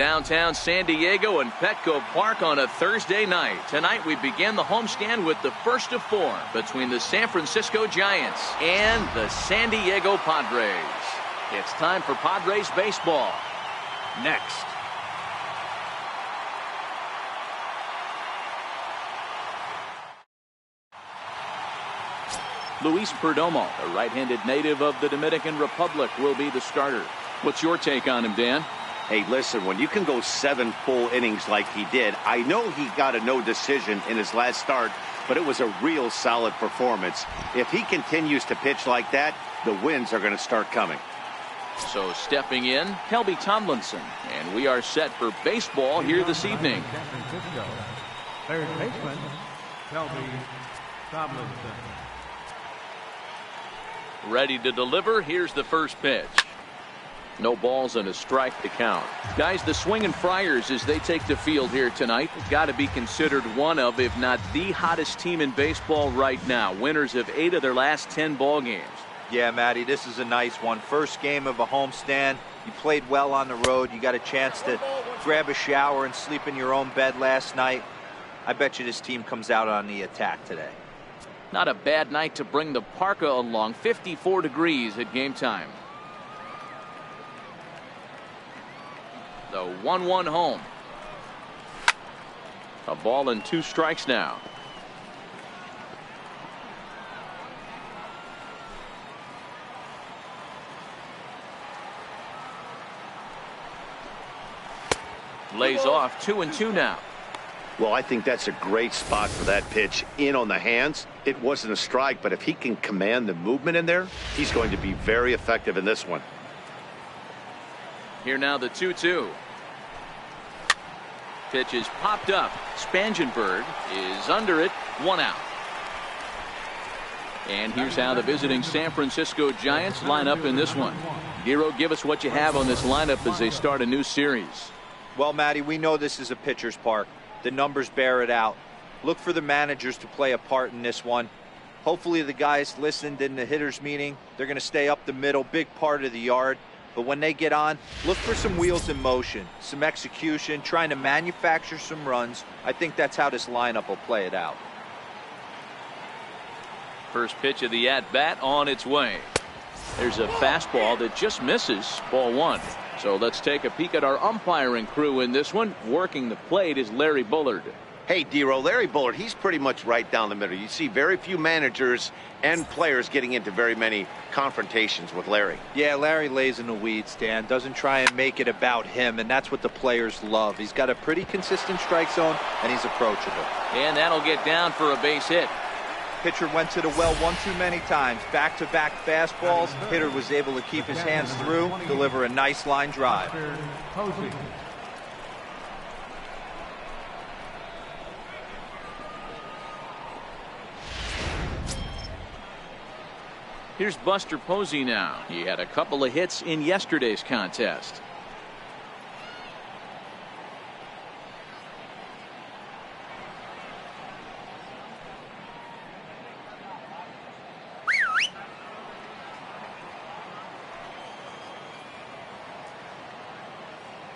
downtown San Diego and Petco Park on a Thursday night. Tonight we begin the homestand with the first of 4 between the San Francisco Giants and the San Diego Padres. It's time for Padres baseball. Next. Luis Perdomo, a right-handed native of the Dominican Republic, will be the starter. What's your take on him, Dan? Hey, listen, when you can go 7 full innings like he did, I know he got a no decision in his last start, but it was a real solid performance. If he continues to pitch like that, the wins are going to start coming. So stepping in, Kelby Tomlinson, and we are set for baseball here this evening. Third baseman, Kelby Tomlinson. Ready to deliver. Here's the first pitch. No balls and a strike to count. Guys, the Swingin' Friars, as they take the field here tonight, have got to be considered one of, if not the hottest team in baseball right now. Winners of 8 of their last 10 ball games. Yeah, Matty, this is a nice one. First game of a homestand. You played well on the road. You got a chance to grab a shower and sleep in your own bed last night. I bet you this team comes out on the attack today. Not a bad night to bring the parka along. 54 degrees at game time. The 1-1 home. A ball and 2 strikes now. Lays off 2-2 now. Well, I think that's a great spot for that pitch. In on the hands. It wasn't a strike, but if he can command the movement in there, he's going to be very effective in this one. Here now the 2-2. Pitch is popped up. Spangenberg is under it. 1 out. And here's how the visiting San Francisco Giants line up in this one. Giro, give us what you have on this lineup as they start a new series. Well, Matty, we know this is a pitcher's park. The numbers bear it out. Look for the managers to play a part in this one. Hopefully the guys listened in the hitters meeting. They're going to stay up the middle, big part of the yard. But when they get on, look for some wheels in motion, some execution, trying to manufacture some runs. I think that's how this lineup will play it out. First pitch of the at-bat on its way. There's a fastball that just misses. Ball 1. So let's take a peek at our umpiring crew in this one. Working the plate is Larry Bullard. Hey, Dero, Larry Bullard, he's pretty much right down the middle. You see very few managers and players getting into very many confrontations with Larry. Yeah, Larry lays in the weeds, Dan. Doesn't try and make it about him, and that's what the players love. He's got a pretty consistent strike zone, and he's approachable. And that'll get down for a base hit. Pitcher went to the well one too many times. Back-to-back fastballs. Hitter was able to keep his hands through, deliver a nice line drive. Here's Buster Posey now. He had a couple of hits in yesterday's contest.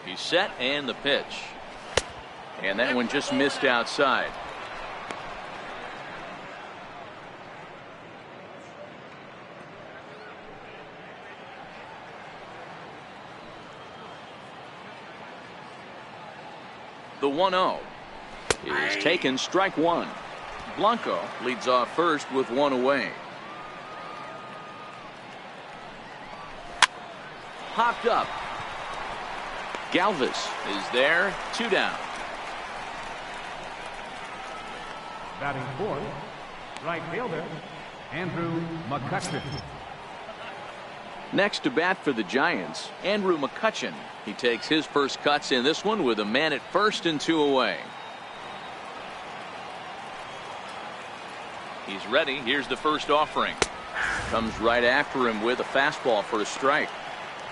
He's set, and the pitch. And that one just missed outside. The 1-0 is taken, strike 1. Blanco leads off first with 1 away. Popped up. Galvis is there, 2 down. Batting fourth, right fielder, Andrew McCutchen. Next to bat for the Giants, Andrew McCutchen. He takes his first cuts in this one with a man at first and 2 away. He's ready. Here's the first offering. Comes right after him with a fastball for a strike.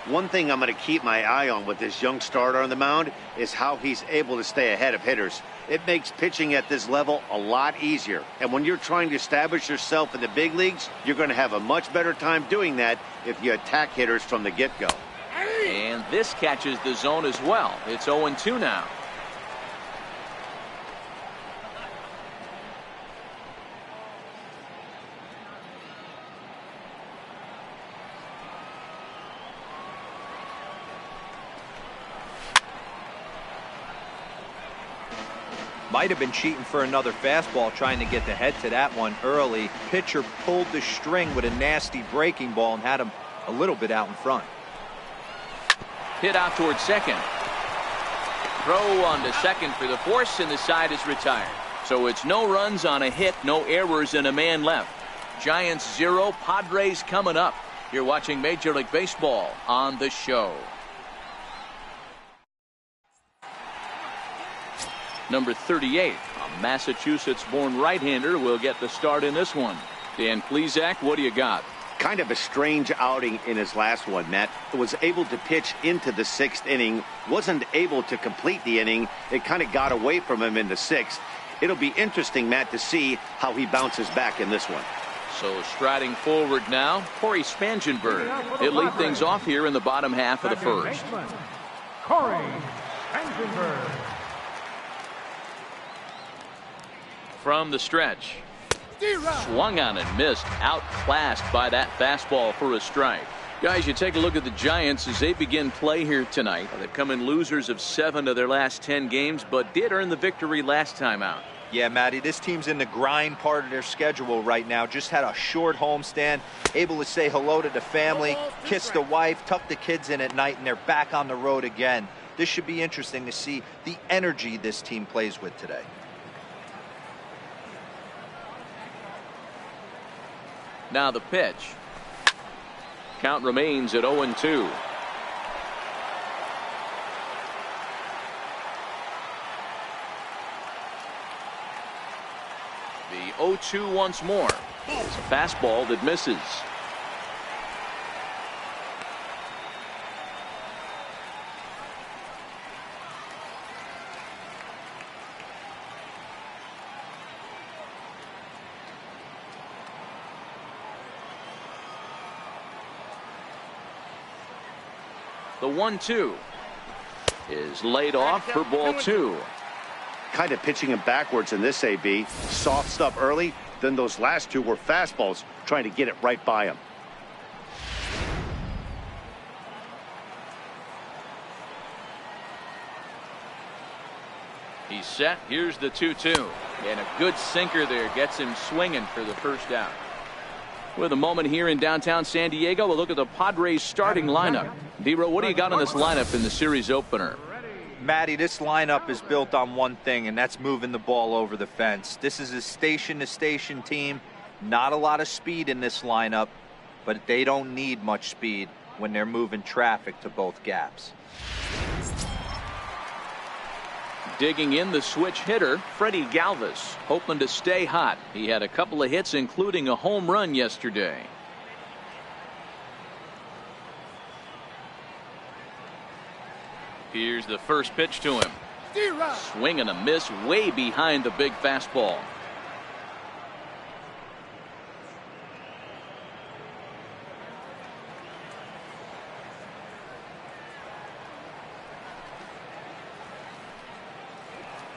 One thing I'm going to keep my eye on with this young starter on the mound is how he's able to stay ahead of hitters. It makes pitching at this level a lot easier. And when you're trying to establish yourself in the big leagues, you're going to have a much better time doing that if you attack hitters from the get-go. And this catches the zone as well. It's 0-2 now. Might have been cheating for another fastball, trying to get the head to that one early. Pitcher pulled the string with a nasty breaking ball and had him a little bit out in front. Hit out towards second. Throw on to second for the force, and the side is retired. So it's no runs on a hit, no errors, and a man left. Giants 0, Padres coming up. You're watching Major League Baseball on The Show. Number 38, a Massachusetts-born right-hander, will get the start in this one. Dan Plesac, what do you got? Kind of a strange outing in his last one, Matt. Was able to pitch into the 6th inning, wasn't able to complete the inning. It kind of got away from him in the 6th. It'll be interesting, Matt, to see how he bounces back in this one. So striding forward now, Corey Spangenberg. He'll lead things off here in the bottom half of the first. Corey Spangenberg. From the stretch. Swung on and missed. Outclassed by that fastball for a strike. Guys, you take a look at the Giants as they begin play here tonight. They've come in losers of 7 of their last 10 games, but did earn the victory last time out. Yeah, Matty, this team's in the grind part of their schedule right now. Just had a short homestand, able to say hello to the family, kiss the wife, tuck the kids in at night, and they're back on the road again. This should be interesting to see the energy this team plays with today. Now the pitch. Count remains at 0-2. The 0-2 once more. It's a fastball that misses. The 1-2 is laid off for ball 2. Kind of pitching him backwards in this AB. Soft stuff early, then those last 2 were fastballs, trying to get it right by him. He's set. Here's the 2-2. And a good sinker there gets him swinging for the first out. With a moment here in downtown San Diego, we'll look at the Padres starting lineup. D-Row, what do you got on this lineup in the series opener? Matty, this lineup is built on one thing, and that's moving the ball over the fence. This is a station-to-station team. Not a lot of speed in this lineup, but they don't need much speed when they're moving traffic to both gaps. Digging in, the switch hitter, Freddie Galvis, hoping to stay hot. He had a couple of hits, including a home run yesterday. Here's the first pitch to him. Swing and a miss, way behind the big fastball.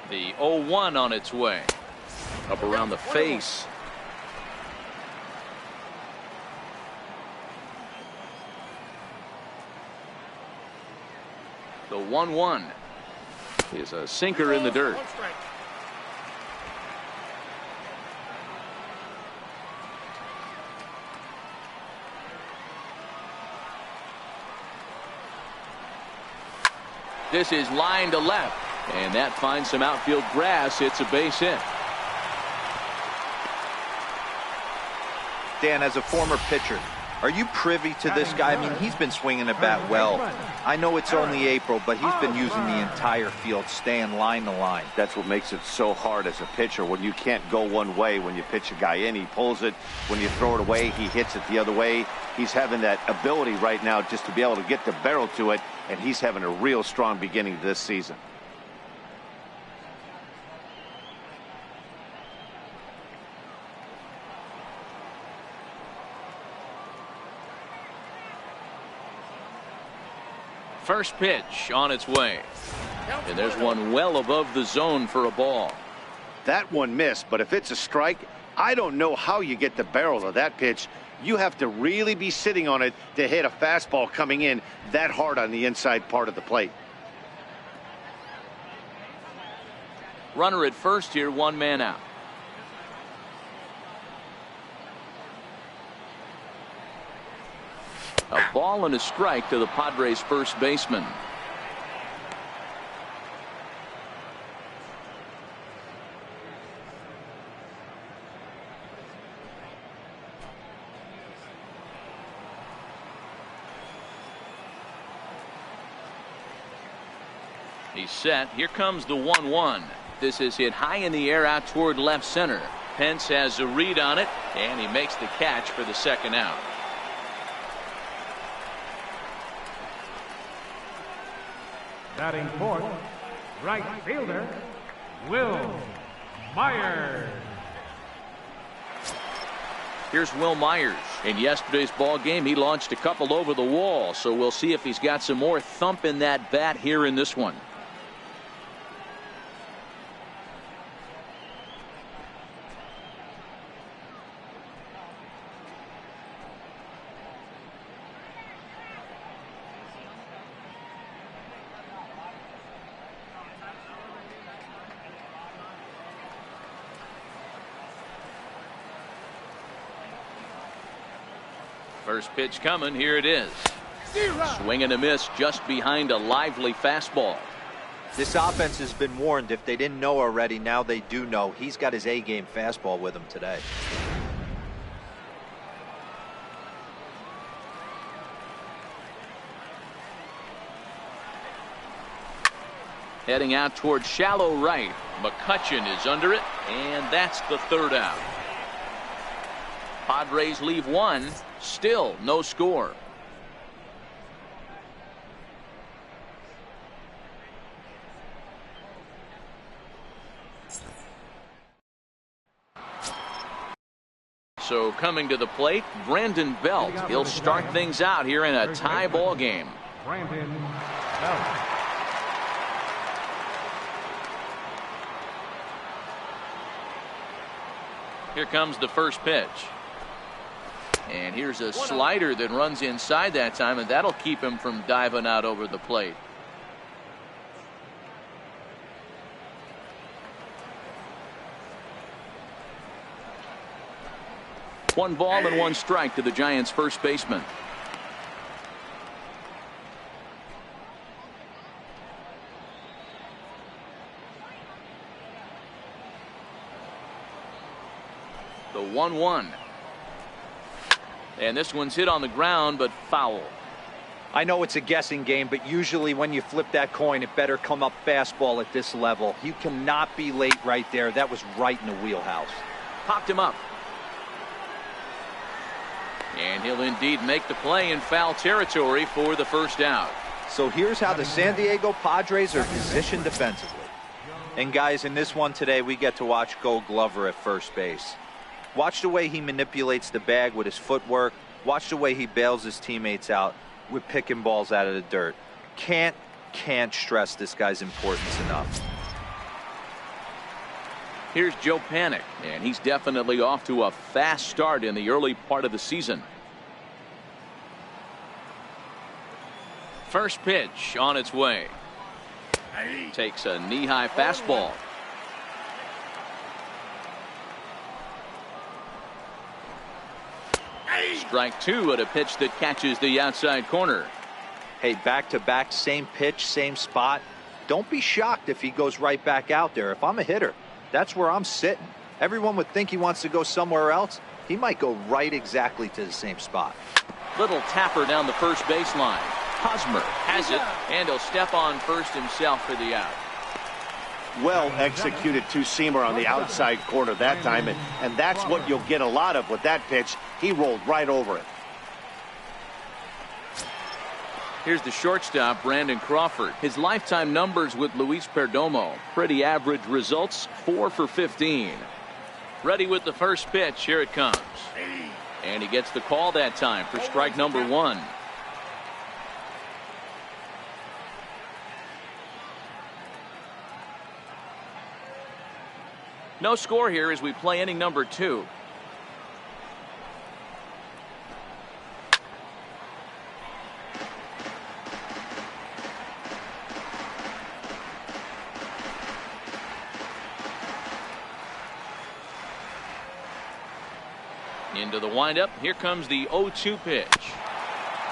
The 0-1 on its way. Up around the face. The 1-1 is a sinker in the dirt. This is line to left. And that finds some outfield grass. It's a base hit. Dan, as a former pitcher, are you privy to this guy? I mean, he's been swinging the bat well. I know it's only April, but he's been using the entire field, staying line to line. That's what makes it so hard as a pitcher, when you can't go one way. When you pitch a guy in, he pulls it. When you throw it away, he hits it the other way. He's having that ability right now just to be able to get the barrel to it, and he's having a real strong beginning this season. First pitch on its way. And there's one well above the zone for a ball. That one missed, but if it's a strike, I don't know how you get the barrel of that pitch. You have to really be sitting on it to hit a fastball coming in that hard on the inside part of the plate. Runner at first here, one man out. A ball and a strike to the Padres first baseman. He's set. Here comes the 1-1. This is hit high in the air out toward left center. Pence has a read on it, and he makes the catch for the second out. Batting fourth, right fielder, Will Myers. Here's Will Myers. In yesterday's ball game, he launched a couple over the wall, so we'll see if he's got some more thump in that bat here in this one. First pitch coming. Here it is. Swing and a miss just behind a lively fastball. This offense has been warned. If they didn't know already, now they do know. He's got his A-game fastball with him today. Heading out toward shallow right. McCutchen is under it, and that's the third out. Padres leave one. Still no score. So coming to the plate, Brandon Belt. He'll start things out here in a tie ball game. Brandon Belt. Here comes the first pitch. And here's a slider that runs inside that time, and that'll keep him from diving out over the plate. One ball and one strike to the Giants first baseman. The 1-1. And this one's hit on the ground, but foul. I know it's a guessing game, but usually when you flip that coin, it better come up fastball at this level. You cannot be late right there. That was right in the wheelhouse. Popped him up. And he'll indeed make the play in foul territory for the first out. So here's how the San Diego Padres are positioned defensively. And guys, in this one today, we get to watch Gold Glover at first base. Watch the way he manipulates the bag with his footwork. Watch the way he bails his teammates out with picking balls out of the dirt. Can't stress this guy's importance enough. Here's Joe Panik, and he's definitely off to a fast start in the early part of the season. First pitch on its way. Takes a knee-high fastball. Strike two at a pitch that catches the outside corner. Hey, back-to-back, same pitch, same spot. Don't be shocked if he goes right back out there. If I'm a hitter, that's where I'm sitting. Everyone would think he wants to go somewhere else. He might go right exactly to the same spot. Little tapper down the first baseline. Hosmer has it, and he'll step on first himself for the out. Well executed two-seamer on the outside corner that time, and that's what you'll get a lot of with that pitch. He rolled right over it. Here's the shortstop, Brandon Crawford. His lifetime numbers with Luis Perdomo. Pretty average results, 4 for 15. Ready with the first pitch. Here it comes. And he gets the call that time for strike number one. No score here as we play inning number 2. Into the windup. Here comes the 0-2 pitch.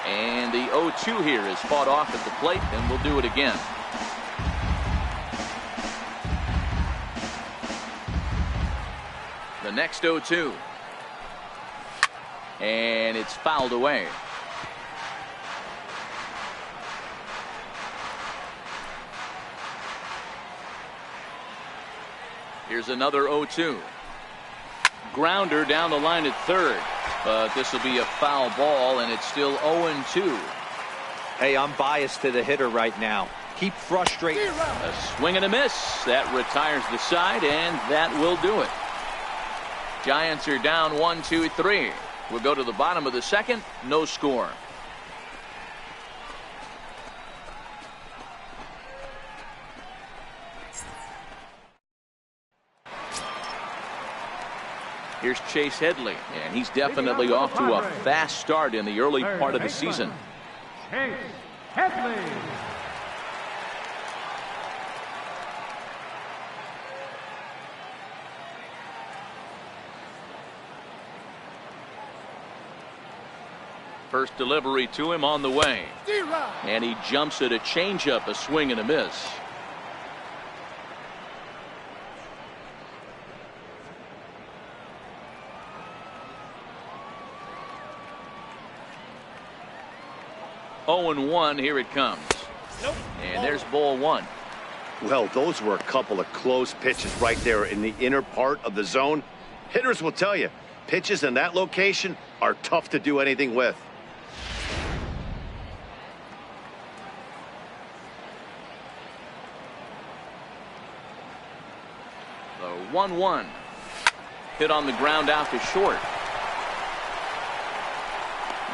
And the 0-2 here is fought off at the plate, and we'll do it again. The next 0-2. And it's fouled away. Here's another 0-2. Grounder down the line at third, but this will be a foul ball, and it's still 0-2. Hey, I'm biased to the hitter right now. Keep frustrating. A swing and a miss. That retires the side, and that will do it. Giants are down 1-2-3. We'll go to the bottom of the second. No score. Here's Chase Headley, and he's definitely off to a fast start in the early part of the season. Chase Headley. First delivery to him on the way. And he jumps at a changeup, a swing and a miss. Oh, 0-1, here it comes. And there's ball 1. Well, those were a couple of close pitches right there in the inner part of the zone. Hitters will tell you, pitches in that location are tough to do anything with. The 1-1. Hit on the ground out to short.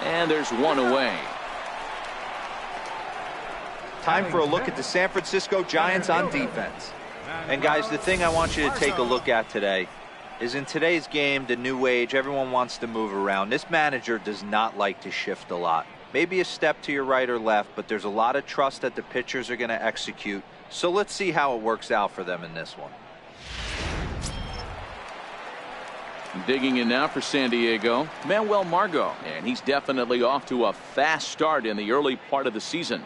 And there's one away. Time for a look at the San Francisco Giants on defense. And guys, the thing I want you to take a look at today is in today's game, the new age, everyone wants to move around. This manager does not like to shift a lot. Maybe a step to your right or left, but there's a lot of trust that the pitchers are going to execute. So let's see how it works out for them in this one. Digging in now for San Diego, Manuel Margot, and he's definitely off to a fast start in the early part of the season.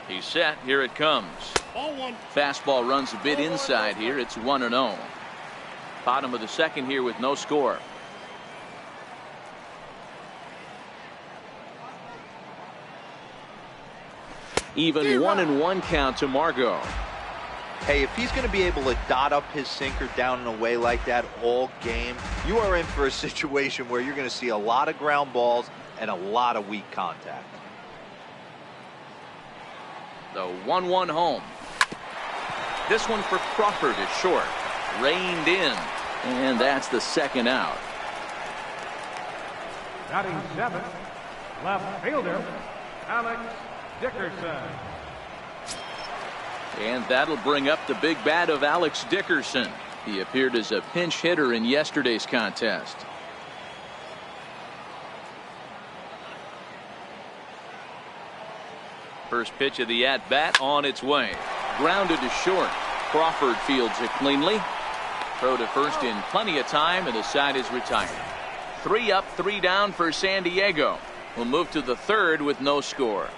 He's set. Here it comes. Fastball runs a bit inside here. It's 1-0. Bottom of the second here with no score. Even 1-1 count to Margot. Hey, if he's going to be able to dot up his sinker down and away like that all game, you are in for a situation where you're going to see a lot of ground balls and a lot of weak contact. The 1-1 home. This one for Crawford is short. Reined in. And that's the second out. Batting 7th, left fielder, Alex Dickerson. And that'll bring up the big bat of Alex Dickerson. He appeared as a pinch hitter in yesterday's contest. First pitch of the at-bat on its way. Grounded to short. Crawford fields it cleanly. Throw to first in plenty of time, and the side is retired. 3 up, 3 down for San Diego. We'll move to the third with no score.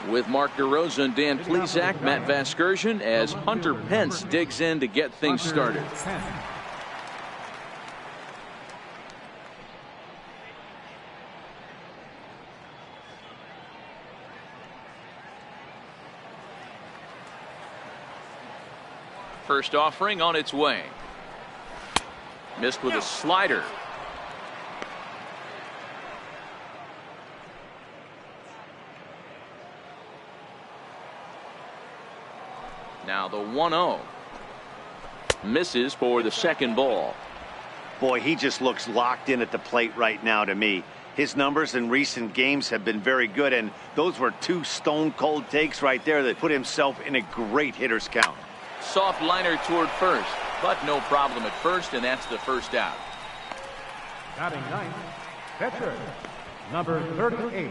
With Mark DeRosa and Dan Plesac, Matt Vasgersian as Hunter Pence digs in to get things started. First offering on its way. Missed with a slider. Now the 1-0. Misses for the second ball. Boy, he just looks locked in at the plate right now to me. His numbers in recent games have been very good, and those were two stone-cold takes right there that put himself in a great hitter's count. Soft liner toward first, but no problem at first, and that's the first out. Batting ninth, pitcher, number 38.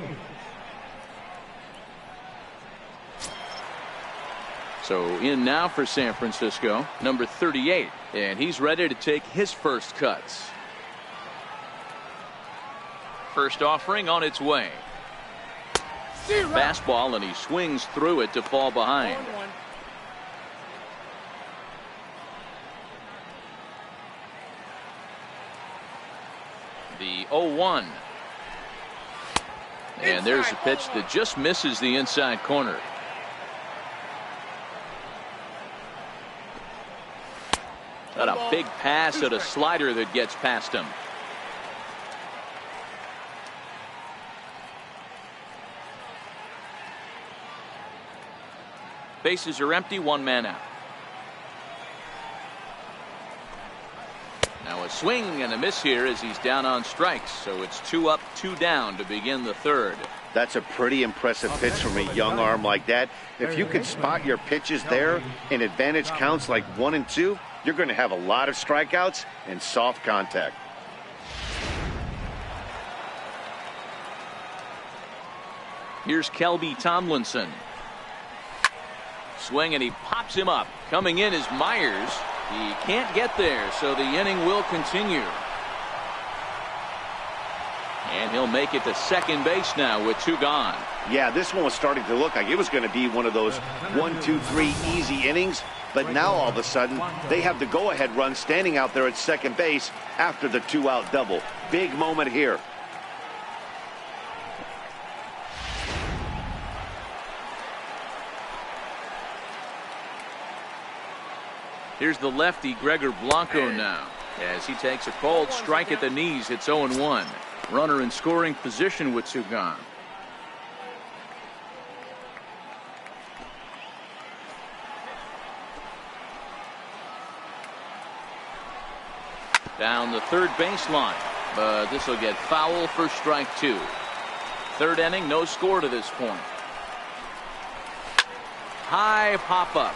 So in now for San Francisco, number 38, and he's ready to take his first cuts. First offering on its way. Fastball, and he swings through it to fall behind. The 0-1. And there's a pitch that just misses the inside corner. Got a big pass at a slider that gets past him. Bases are empty, one man out. Now a swing and a miss here as he's down on strikes. So it's 2 up, 2 down to begin the third. That's a pretty impressive pitch from a young arm like that. If you can spot your pitches there in advantage counts like 1 and 2, you're going to have a lot of strikeouts and soft contact. Here's Kelby Tomlinson. Swing, and he pops him up. Coming in is Myers. He can't get there, so the inning will continue. And he'll make it to second base now with 2 gone. Yeah, this one was starting to look like it was going to be one of those 1, 2, 3 easy innings. But now all of a sudden, they have the go-ahead run standing out there at second base after the 2-out double. Big moment here. Here's the lefty Gregor Blanco now as he takes a cold strike at the knees. It's 0-1. Runner in scoring position with 2 gone. Down the third baseline, but this will get foul for strike 2. Third inning, no score to this point. High pop up.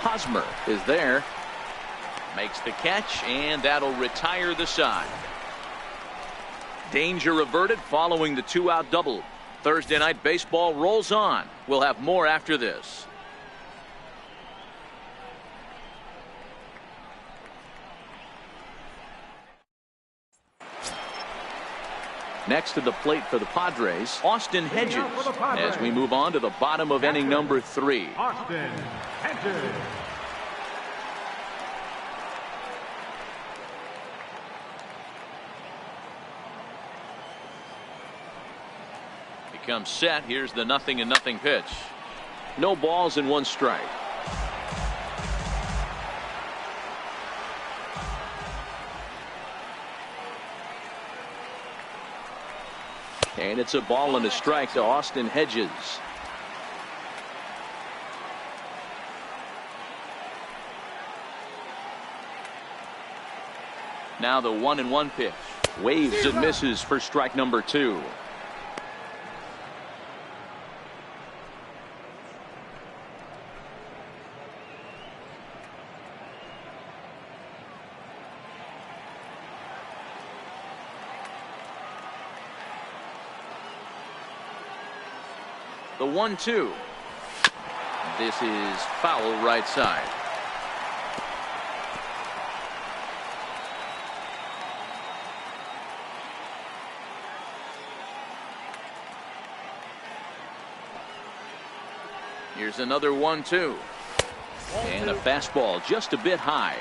Hosmer is there. Makes the catch, and that'll retire the side. Danger averted following the 2-out double. Thursday night baseball rolls on. We'll have more after this. Next to the plate for the Padres, Austin Hedges, as we move on to the bottom of inning number 3. Austin Hedges. Comes set. Here's the 0-0 pitch. No balls and 1 strike. And it's a ball and a strike to Austin Hedges. Now the 1-1 pitch. Waves and misses for strike number 2. The 1-2. This is foul right side. Here's another 1-2. And a fastball just a bit high.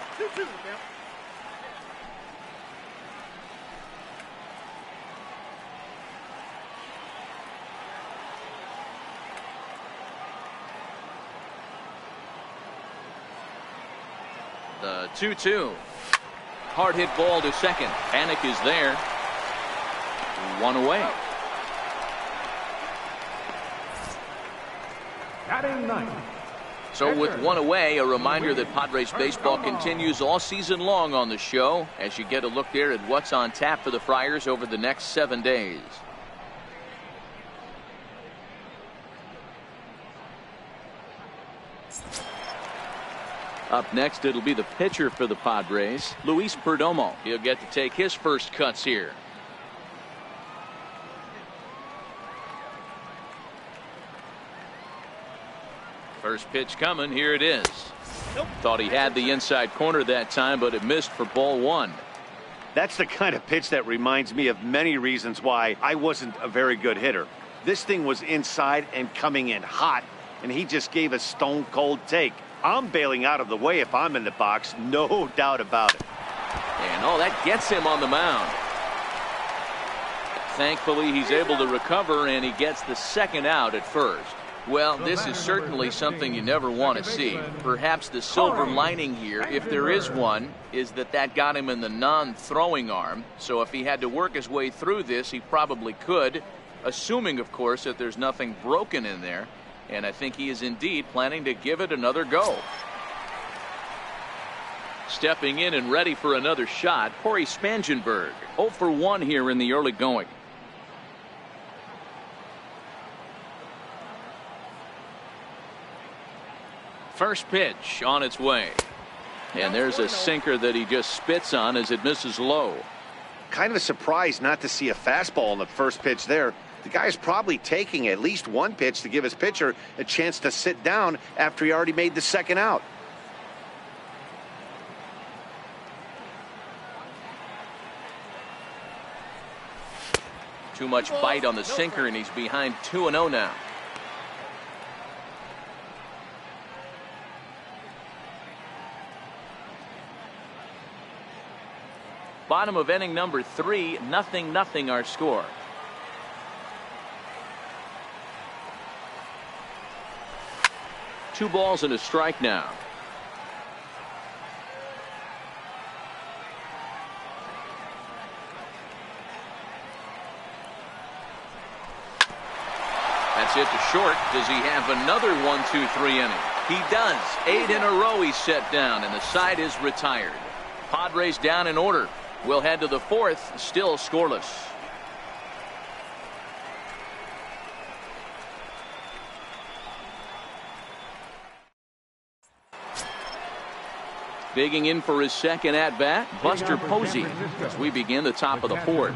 The 2-2. Hard hit ball to second. Panic is there. 1 away. Batting ninth, So with one away, a reminder that Padres baseball continues all season long on the show as you get a look there at what's on tap for the Friars over the next 7 days. Up next, it'll be the pitcher for the Padres, Luis Perdomo. He'll get to take his first cuts here. First pitch coming. Here it is. Thought he had the inside corner that time, but it missed for ball one. That's the kind of pitch that reminds me of many reasons why I wasn't a very good hitter. This thing was inside and coming in hot, and he just gave a stone cold take. I'm bailing out of the way if I'm in the box, no doubt about it. And that gets him on the mound. Thankfully, he's able to recover, and he gets the second out at first. Well, this is certainly something you never want to see. Perhaps the silver lining here, if there is one, is that got him in the non-throwing arm. So if he had to work his way through this, he probably could, assuming, of course, that there's nothing broken in there. And I think he is indeed planning to give it another go. Stepping in and ready for another shot, Corey Spangenberg. 0 for 1 here in the early going. First pitch on its way. And there's a sinker that he just spits on as it misses low. Kind of surprised not to see a fastball on the first pitch there. The guy's probably taking at least one pitch to give his pitcher a chance to sit down after he already made the second out. Too much bite on the sinker, and he's behind 2-0 now. Bottom of inning number 3, 0-0 our score. Two balls and a strike now. That's it to short. Does he have another 1-2-3 inning? He does. 8 in a row he's set down, and the side is retired. Padres down in order. We'll head to the 4th, still scoreless. Digging in for his second at-bat, Buster Posey, as we begin the top of the 4th.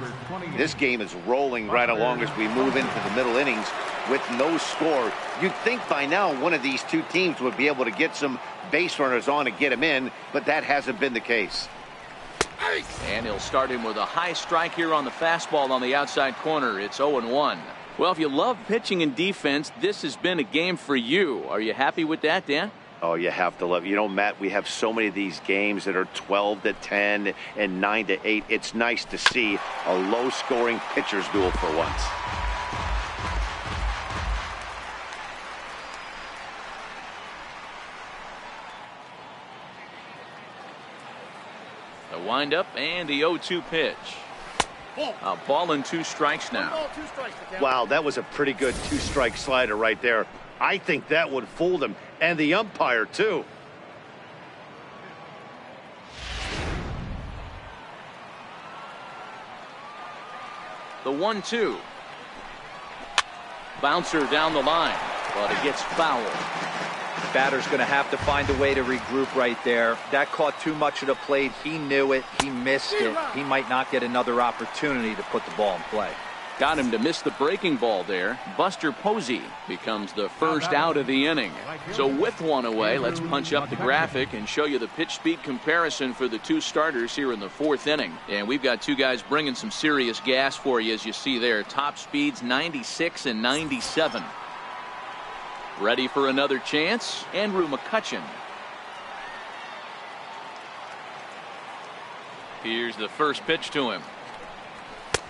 This game is rolling right along as we move into the middle innings with no score. You'd think by now one of these two teams would be able to get some base runners on and get him in, but that hasn't been the case. And he'll start him with a high strike here on the fastball on the outside corner. It's 0-1. Well, if you love pitching and defense, this has been a game for you. Are you happy with that, Dan? Oh, you have to love it. You know, Matt, we have so many of these games that are 12-10 and 9-8. It's nice to see a low-scoring pitcher's duel for once. The windup and the 0-2 pitch. A ball and 2 strikes now. Wow, that was a pretty good 2-strike slider right there. I think that would fool them, and the umpire too. The 1-2. Bouncer down the line, but it gets fouled. Batter's going to have to find a way to regroup right there. That caught too much of the plate. He knew it. He missed it. He might not get another opportunity to put the ball in play. Got him to miss the breaking ball there. Buster Posey becomes the first out of the inning. So with one away, let's punch up the graphic and show you the pitch speed comparison for the two starters here in the 4th inning. And we've got two guys bringing some serious gas for you, as you see there. Top speeds 96 and 97. Ready for another chance? Andrew McCutchen. Here's the first pitch to him.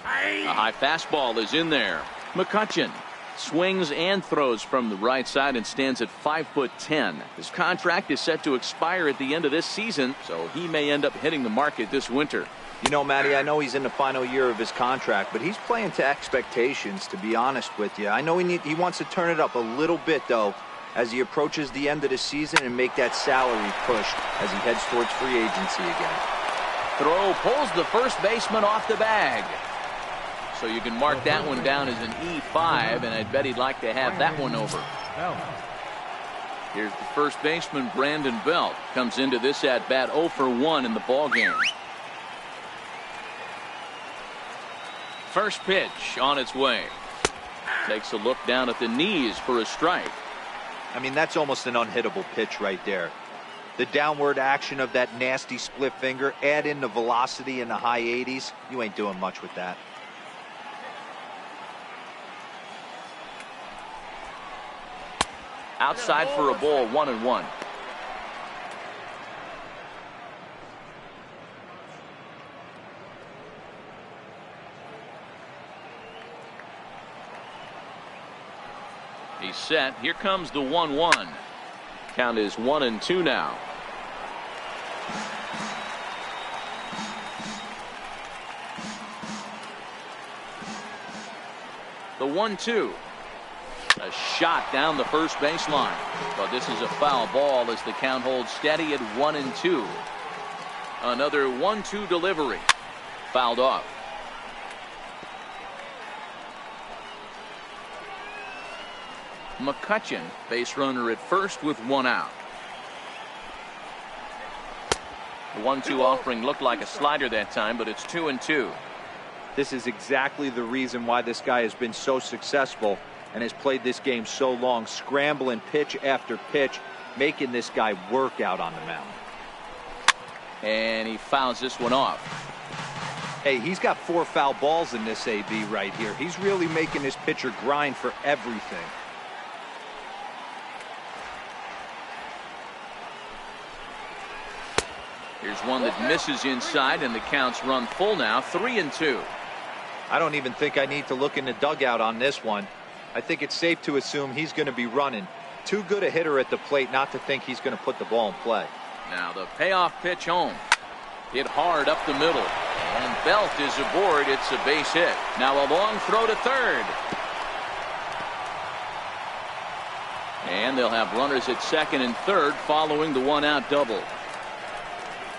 A high fastball is in there. McCutchen swings and throws from the right side and stands at 5'10". His contract is set to expire at the end of this season, so he may end up hitting the market this winter. You know, Matty, I know he's in the final year of his contract, but he's playing to expectations, to be honest with you. I know he wants to turn it up a little bit, though. as he approaches the end of the season and make that salary push as he heads towards free agency again. Throw pulls the first baseman off the bag. So you can mark that one down as an E5, and I'd bet he'd like to have that one over. Here's the first baseman, Brandon Belt. Comes into this at-bat 0 for 1 in the ballgame. First pitch on its way. Takes a look down at the knees for a strike. I mean, that's almost an unhittable pitch right there. The downward action of that nasty split finger, add in the velocity in the high 80s, you ain't doing much with that. Outside for a ball, 1-1. He's set. Here comes the 1-1. Count is 1-2 now. The 1-2. A shot down the first baseline. But this is a foul ball as the count holds steady at 1-2. Another 1-2 delivery. Fouled off. McCutchen, base runner at first with 1 out. The 1-2 offering looked like a slider that time, but it's 2-2. This is exactly the reason why this guy has been so successful and has played this game so long, scrambling pitch after pitch, making this guy work out on the mound. And he fouls this one off. Hey, he's got 4 foul balls in this AB right here. He's really making this pitcher grind for everything. Here's one that misses inside, and the count's run full now, 3-2. I don't even think I need to look in the dugout on this one. I think it's safe to assume he's going to be running. Too good a hitter at the plate not to think he's going to put the ball in play. Now the payoff pitch home. Hit hard up the middle. And Belt is aboard. It's a base hit. Now a long throw to third. And they'll have runners at second and third following the 1-out double.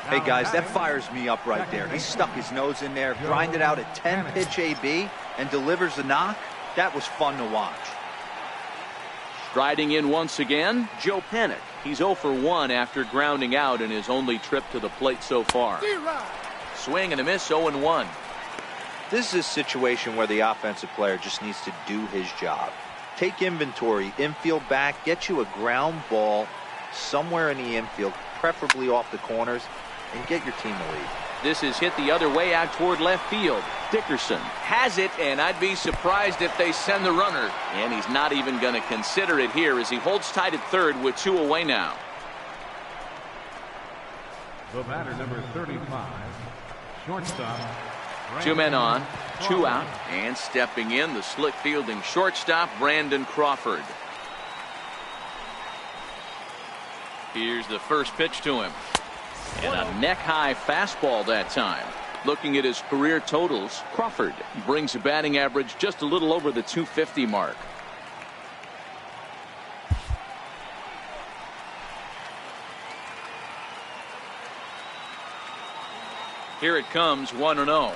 Hey guys, that fires me up right there. He stuck his nose in there, grinded out a 10-pitch AB, and delivers a knock. That was fun to watch. Striding in once again, Joe Panik. He's 0 for 1 after grounding out in his only trip to the plate so far. Swing and a miss, 0-1. This is a situation where the offensive player just needs to do his job. Take inventory, infield back, get you a ground ball somewhere in the infield, preferably off the corners, and get your team a lead. This is hit the other way out toward left field. Dickerson has it, and I'd be surprised if they send the runner. And he's not even going to consider it here as he holds tight at third with 2 away now. The batter, number 35, shortstop. 2 men on, 2 out, and stepping in, the slick fielding shortstop, Brandon Crawford. Here's the first pitch to him. And a neck-high fastball that time. Looking at his career totals, Crawford brings a batting average just a little over the 250 mark. Here it comes, 1-0.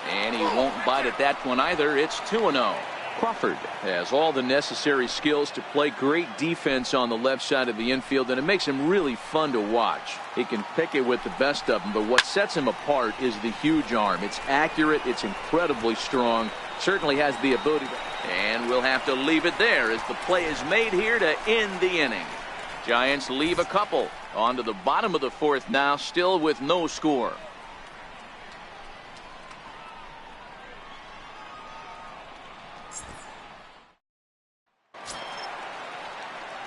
And he won't bite at that one either. It's 2-0. Crawford has all the necessary skills to play great defense on the left side of the infield, and it makes him really fun to watch. He can pick it with the best of them, but what sets him apart is the huge arm. It's accurate, it's incredibly strong, certainly has the ability to, and we'll have to leave it there as the play is made here to end the inning. Giants leave a couple on to the bottom of the 4th now, still with no score.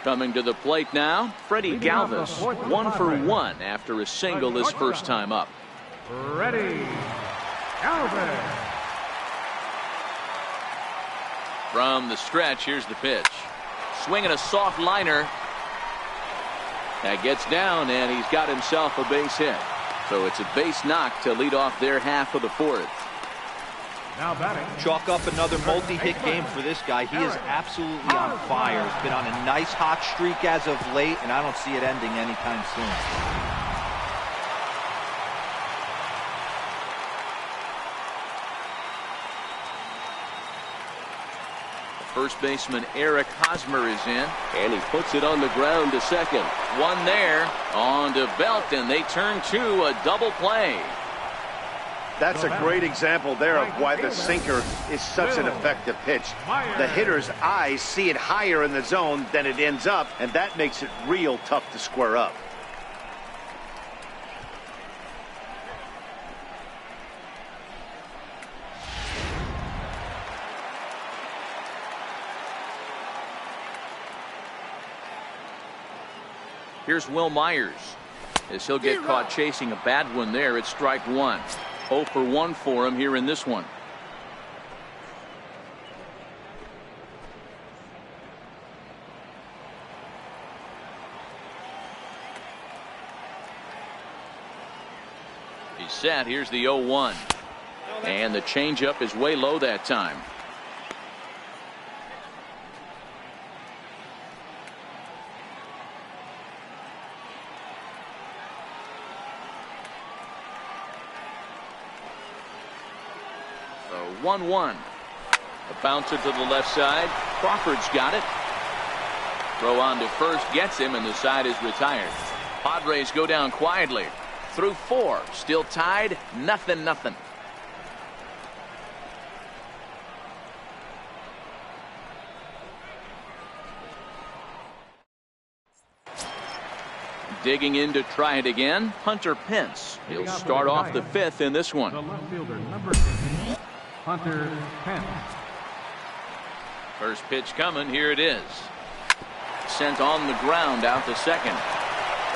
Coming to the plate now, Freddie Galvis, 1 for 1 after a single his first time up. Freddie Galvis. From the stretch, here's the pitch. Swinging a soft liner. That gets down, and he's got himself a base hit. So it's a base knock to lead off their half of the 4th. Now batting. Chalk up another multi-hit game for this guy. He is absolutely on fire. He's been on a nice hot streak as of late, and I don't see it ending anytime soon. First baseman Eric Hosmer is in, and he puts it on the ground to second. One there on to Belt, and they turn to a double play. That's a great example there of why the sinker is such an effective pitch. The hitter's eyes see it higher in the zone than it ends up, and that makes it real tough to square up. Here's Will Myers, as he'll get caught chasing a bad one there. It's strike one. 0 for 1 for him here in this one. He's set. Here's the 0-1. And the changeup is way low that time. So 1-1. A bouncer to the left side. Crawford's got it. Throw on to first gets him, and the side is retired. Padres go down quietly. Through 4. Still tied. 0-0. Digging in to try it again, Hunter Pence. He'll start off the 5th in this one. The left fielder, number 6, Hunter Pence. First pitch coming. Here it is. Sent on the ground out to second.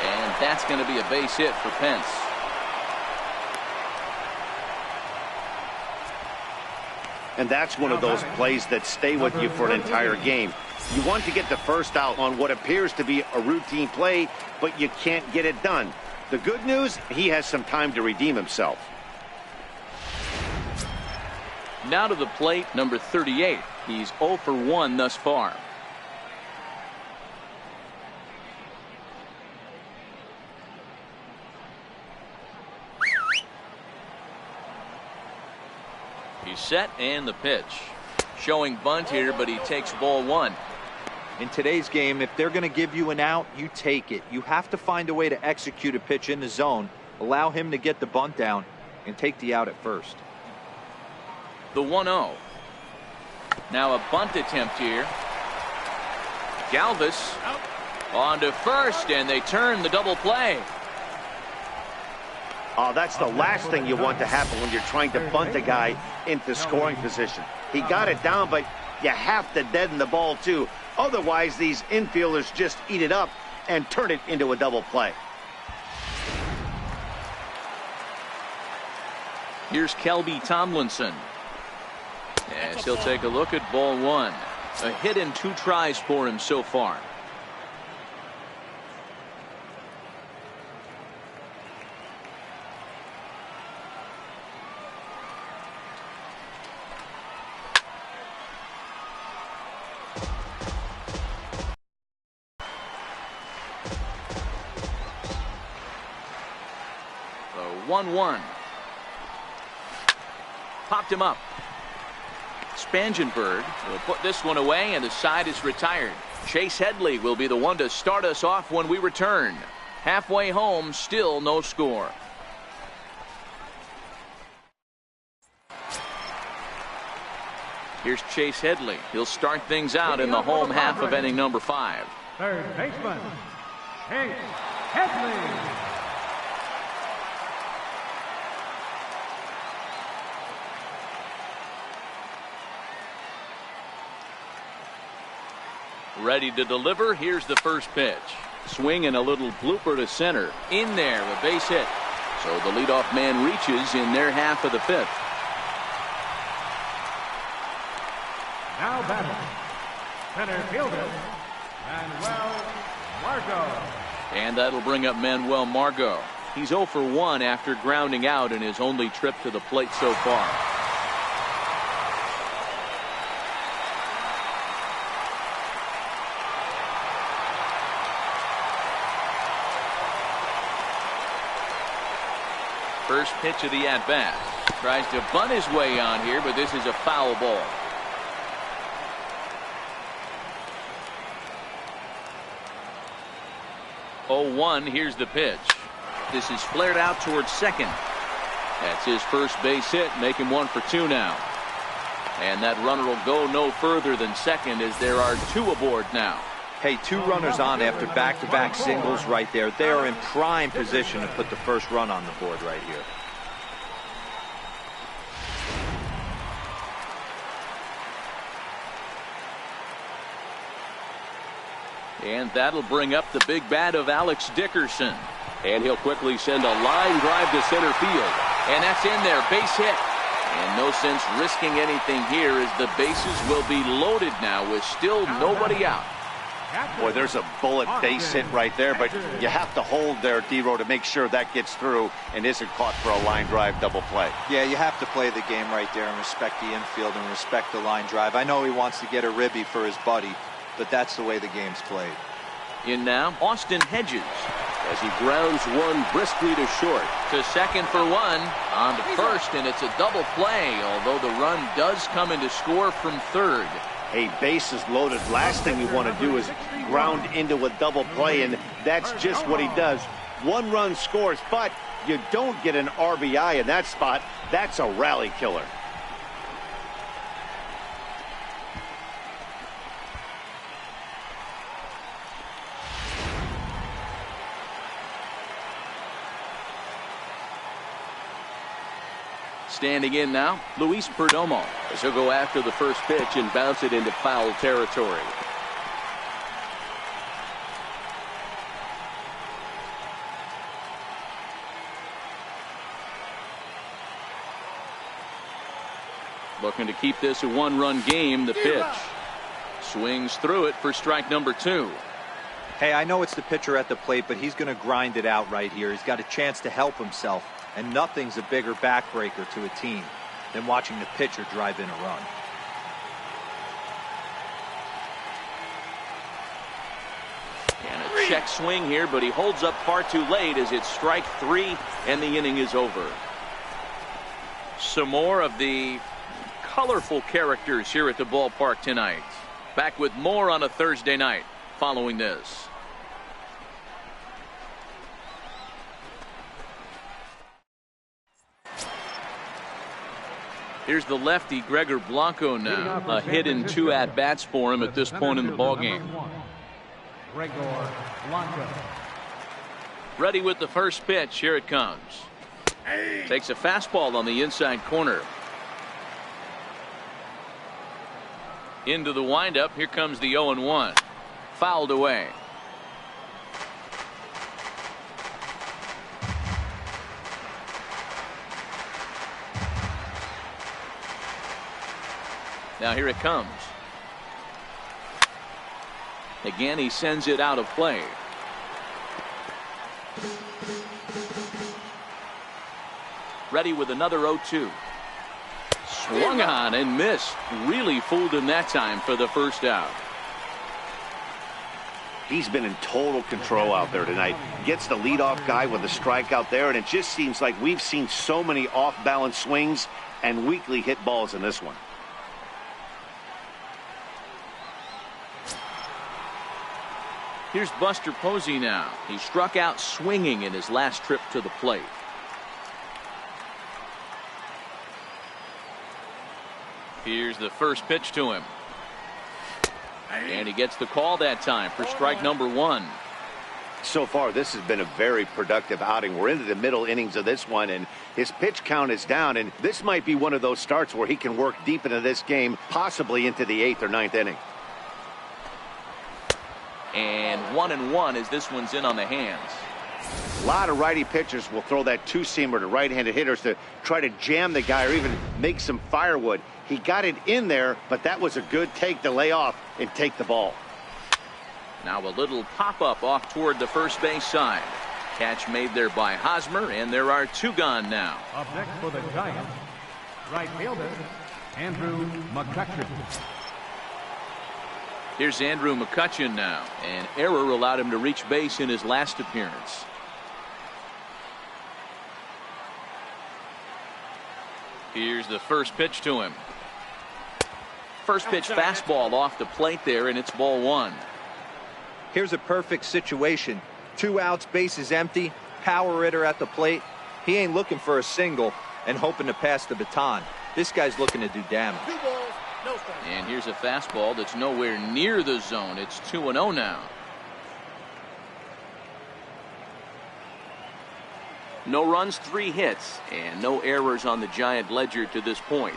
And that's going to be a base hit for Pence. And that's one of those plays that stay with you for an entire game. You want to get the first out on what appears to be a routine play, but you can't get it done. The good news, he has some time to redeem himself. Now to the plate, number 38. He's 0 for 1 thus far. He's set, and the pitch. Showing bunt here, but he takes ball 1. In today's game, if they're going to give you an out, you take it. You have to find a way to execute a pitch in the zone, allow him to get the bunt down, and take the out at first. The 1-0. Now a bunt attempt here. Galvis on to first, and they turn the double play. Oh, that's the last thing you want to happen when you're trying to bunt a guy into scoring position. He got it down, but you have to deaden the ball too. Otherwise, these infielders just eat it up and turn it into a double play. Here's Kelby Tomlinson, as he'll take a look at ball 1. A hit in 2 tries for him so far. The 1-1. Popped him up. Spangenberg will put this one away, and the side is retired. Chase Headley will be the one to start us off when we return. Halfway home, still no score. Here's Chase Headley. He'll start things out in the home half of inning number 5. Third baseman, Chase Headley. Ready to deliver. Here's the first pitch. Swing and a little blooper to center. In there, a base hit. So the leadoff man reaches in their half of the 5th. Now batting, center fielder, Manuel Margot. And that'll bring up Manuel Margot. He's 0 for 1 after grounding out in his only trip to the plate so far. First pitch of the at-bat. Tries to bunt his way on here, but this is a foul ball. Oh, 1. Here's the pitch. This is flared out towards second. That's his first base hit, make him 1 for 2 now. And that runner will go no further than second as there are 2 aboard now. Hey, 2 runners on after back-to-back singles right there. They are in prime position to put the first run on the board right here. And that'll bring up the big bat of Alex Dickerson. And he'll quickly send a line drive to center field. And that's in there, base hit. And no sense risking anything here as the bases will be loaded now with still nobody out. Boy, there's a bullet base hit right there, but you have to hold there, D-Row, to make sure that gets through and isn't caught for a line drive double play. Yeah, you have to play the game right there and respect the infield and respect the line drive. I know he wants to get a ribby for his buddy, but that's the way the game's played. In now, Austin Hedges. As he grounds one briskly to short. To second for 1. On to first, and it's a double play, although the run does come in to score from third. A bases loaded. Last thing you want to do is ground into a double play, and that's just what he does. 1 run scores, but you don't get an RBI in that spot. That's a rally killer. Standing in now, Luis Perdomo. As he'll go after the first pitch and bounce it into foul territory. Looking to keep this a 1-run game. The pitch. Swings through it for strike number 2. Hey, I know it's the pitcher at the plate, but he's going to grind it out right here. He's got a chance to help himself. And nothing's a bigger backbreaker to a team than watching the pitcher drive in a run. And a check swing here, but he holds up far too late as it's strike 3 and the inning is over. Some more of the colorful characters here at the ballpark tonight. Back with more on a Thursday night following this. Here's the lefty, Gregor Blanco now. A hit in 2 at-bats for him at this point in the ballgame. Gregor Blanco. Ready with the first pitch. Here it comes. Takes a fastball on the inside corner. Into the windup. Here comes the 0-1. Fouled away. Now here it comes. Again, he sends it out of play. Ready with another 0-2. Swung on and missed. Really fooled him that time for the first out. He's been in total control out there tonight. Gets the leadoff guy with a strikeout there, and it just seems like we've seen so many off-balance swings and weakly hit balls in this one. Here's Buster Posey now. He struck out swinging in his last trip to the plate. Here's the first pitch to him. And he gets the call that time for strike number 1. So far, this has been a very productive outing. We're into the middle innings of this one, and his pitch count is down, and this might be one of those starts where he can work deep into this game, possibly into the 8th or 9th inning. And 1-1 as this one's in on the hands. A lot of righty pitchers will throw that two-seamer to right-handed hitters to try to jam the guy or even make some firewood. He got it in there, but that was a good take to lay off and take the ball. Now a little pop-up off toward the first base side. Catch made there by Hosmer, and there are 2 gone now. Up next for the Giants, right fielder Andrew McCutchen. Here's Andrew McCutchen now. An error allowed him to reach base in his last appearance. Here's the first pitch to him. First pitch fastball off the plate there, and it's ball one. Here's a perfect situation. 2 outs, bases empty, power hitter at the plate. He ain't looking for a single and hoping to pass the baton. This guy's looking to do damage. 2 balls, no strikes. And here's a fastball that's nowhere near the zone. It's 2-0 now. No runs, 3 hits, and no errors on the Giant ledger to this point.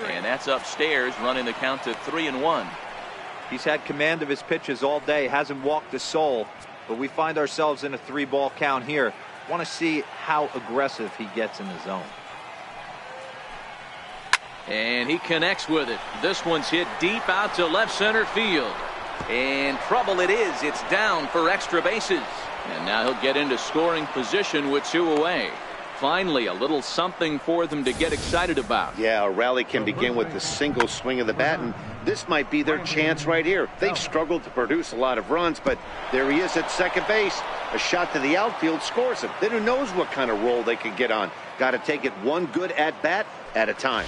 And that's upstairs, running the count to 3-1. He's had command of his pitches all day, hasn't walked a soul, but we find ourselves in a 3-ball count here. Want to see how aggressive he gets in the zone. And he connects with it. This one's hit deep out to left center field. And trouble it is. It's down for extra bases. And now he'll get into scoring position with 2 away. Finally, a little something for them to get excited about. Yeah, a rally can begin with a single swing of the bat, and this might be their chance right here. They've struggled to produce a lot of runs, but there he is at second base. A shot to the outfield scores him. Then who knows what kind of roll they could get on. Got to take it one good at-bat at a time.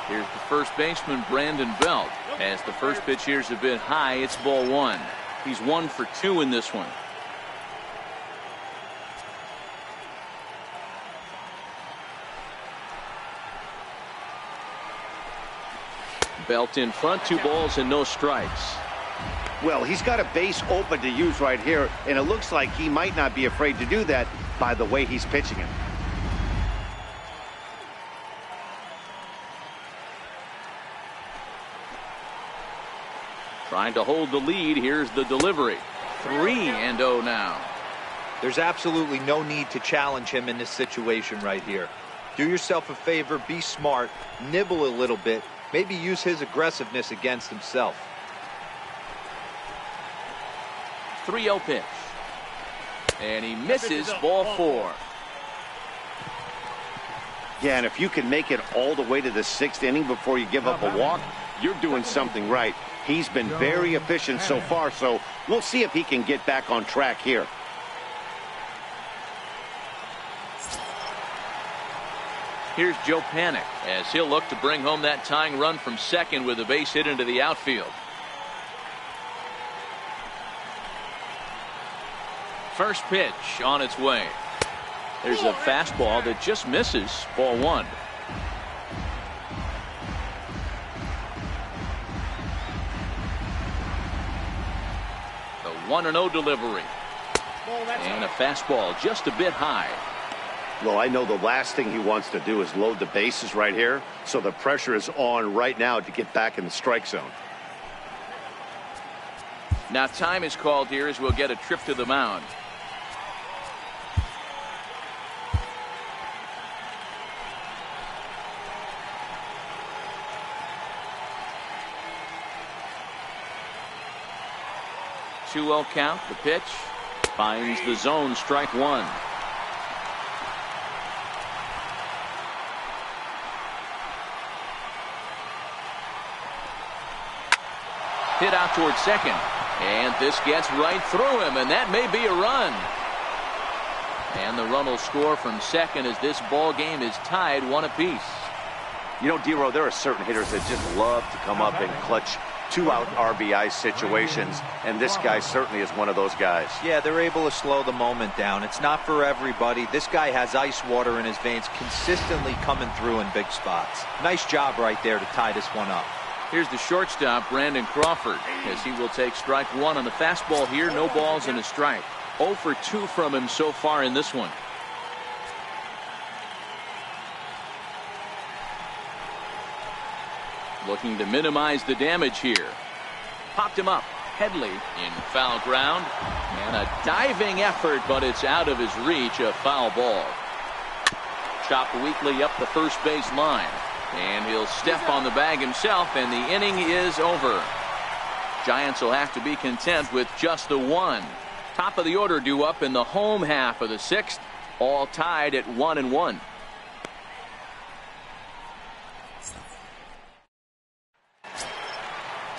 Here's the first baseman, Brandon Belt. As the first pitch here's a bit high, it's ball one. He's 1 for 2 in this one. Belt in front, 2 balls and no strikes. Well, he's got a base open to use right here, and it looks like he might not be afraid to do that by the way he's pitching it. Trying to hold the lead. Here's the delivery. 3-0 now. There's absolutely no need to challenge him in this situation right here. Do yourself a favor, be smart, nibble a little bit, maybe use his aggressiveness against himself. 3-0 pitch. And he misses, ball 4. Yeah, and if you can make it all the way to the 6th inning before you give up a walk, you're doing something right. He's been very efficient so far, so we'll see if he can get back on track here. Here's Joe Panik as he'll look to bring home that tying run from second with a base hit into the outfield. First pitch on its way. There's a fastball that just misses, ball 1. The 1-0 delivery. And a fastball just a bit high. Well, I know the last thing he wants to do is load the bases right here, so the pressure is on right now to get back in the strike zone. Now time is called here as we'll get a trip to the mound. Two-0 count. The pitch finds the zone, strike 1. Hit out towards second, and this gets right through him, and that may be a run. And the run will score from second as this ball game is tied 1 apiece. You know, D-Row, there are certain hitters that just love to come up and clutch 2-out RBI situations, and this guy certainly is one of those guys. Yeah, they're able to slow the moment down. It's not for everybody. This guy has ice water in his veins, consistently coming through in big spots. Nice job right there to tie this one up. Here's the shortstop, Brandon Crawford, as he will take strike 1 on the fastball here. No balls and a strike. 0 for 2 from him so far in this one. Looking to minimize the damage here. Popped him up. Headley in foul ground. And a diving effort, but it's out of his reach. A foul ball. Chopped weakly up the first base line. And he'll step on the bag himself, and the inning is over. Giants will have to be content with just the 1. Top of the order due up in the home half of the 6th. All tied at 1-1.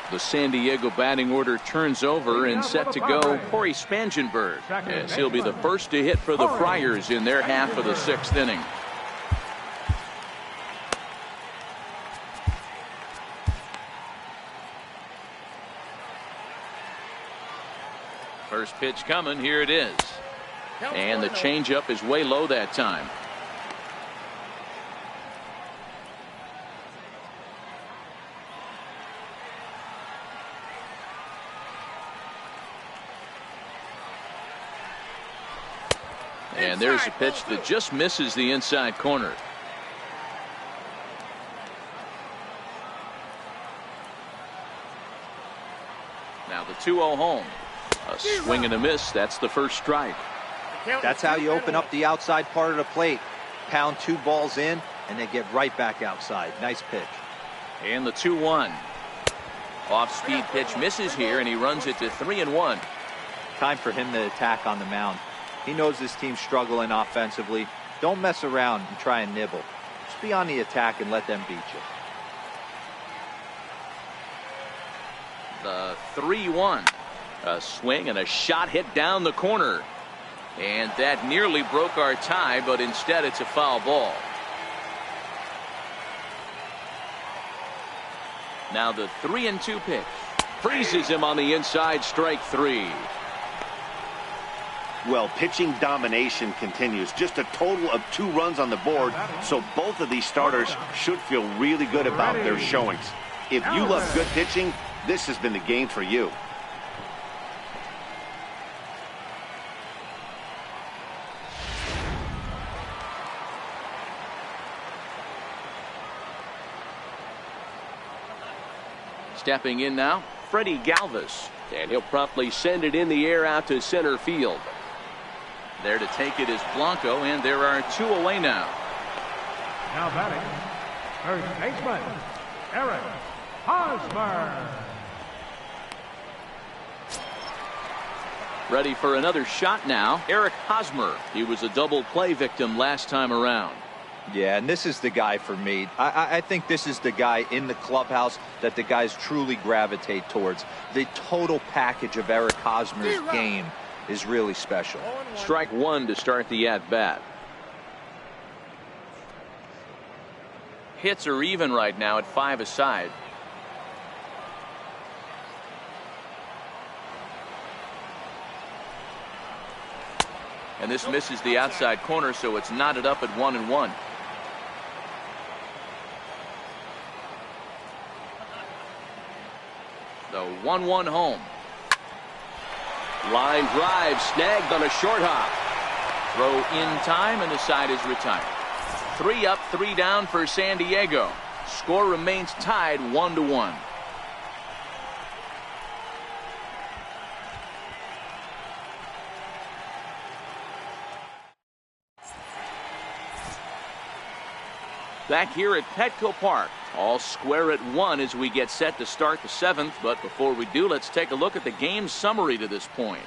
The San Diego batting order turns over and set to go Corey Spangenberg, as he'll be the first to hit for the Friars in their half of the 6th inning. First pitch coming. Here it is. And the changeup is way low that time. And there's a pitch that just misses the inside corner. Now the 2-0 home. A swing and a miss. That's the first strike. That's how you open up the outside part of the plate. Pound 2 balls in, and they get right back outside. Nice pitch. And the 2-1. Off-speed pitch misses here, and he runs it to 3-1. Time for him to attack on the mound. He knows his team's struggling offensively. Don't mess around and try and nibble. Just be on the attack and let them beat you. The 3-1. A swing and a shot hit down the corner. And that nearly broke our tie, but instead it's a foul ball. Now the 3-2 pitch. Freezes him on the inside, strike 3. Well, pitching domination continues. Just a total of 2 runs on the board, so both of these starters should feel really good about their showings. If you love good pitching, this has been the game for you. Stepping in now, Freddie Galvis, and he'll promptly send it in the air out to center field. There to take it is Blanco, and there are 2 away now. Now batting, first baseman, Eric Hosmer. Ready for another shot now, Eric Hosmer. He was a double play victim last time around. Yeah, and this is the guy for me. I think this is the guy in the clubhouse that the guys truly gravitate towards. The total package of Eric Hosmer's game is really special. Strike 1 to start the at-bat. Hits are even right now at 5 aside. And this misses the outside corner, so it's knotted up at 1-1. The 1-1 home. Line drive snagged on a short hop. Throw in time, and the side is retired. 3 up, 3 down for San Diego. Score remains tied 1-1. Back here at Petco Park, all square at 1 as we get set to start the 7th. But before we do, let's take a look at the game summary to this point.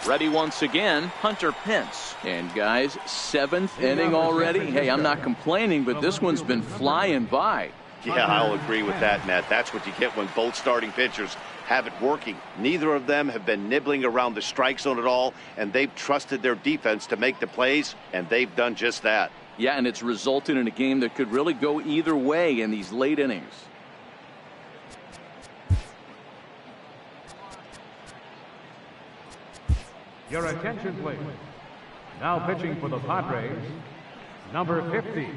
Ready once again, Hunter Pence. And guys, 7th inning already. Hey, I'm not complaining, but this one's been flying by. Yeah, I'll agree with that, Matt. That's what you get when both starting pitchers have it working. Neither of them have been nibbling around the strike zone at all, and they've trusted their defense to make the plays, and they've done just that. Yeah, and it's resulted in a game that could really go either way in these late innings. Your attention, please. Now pitching for the Padres, number 50.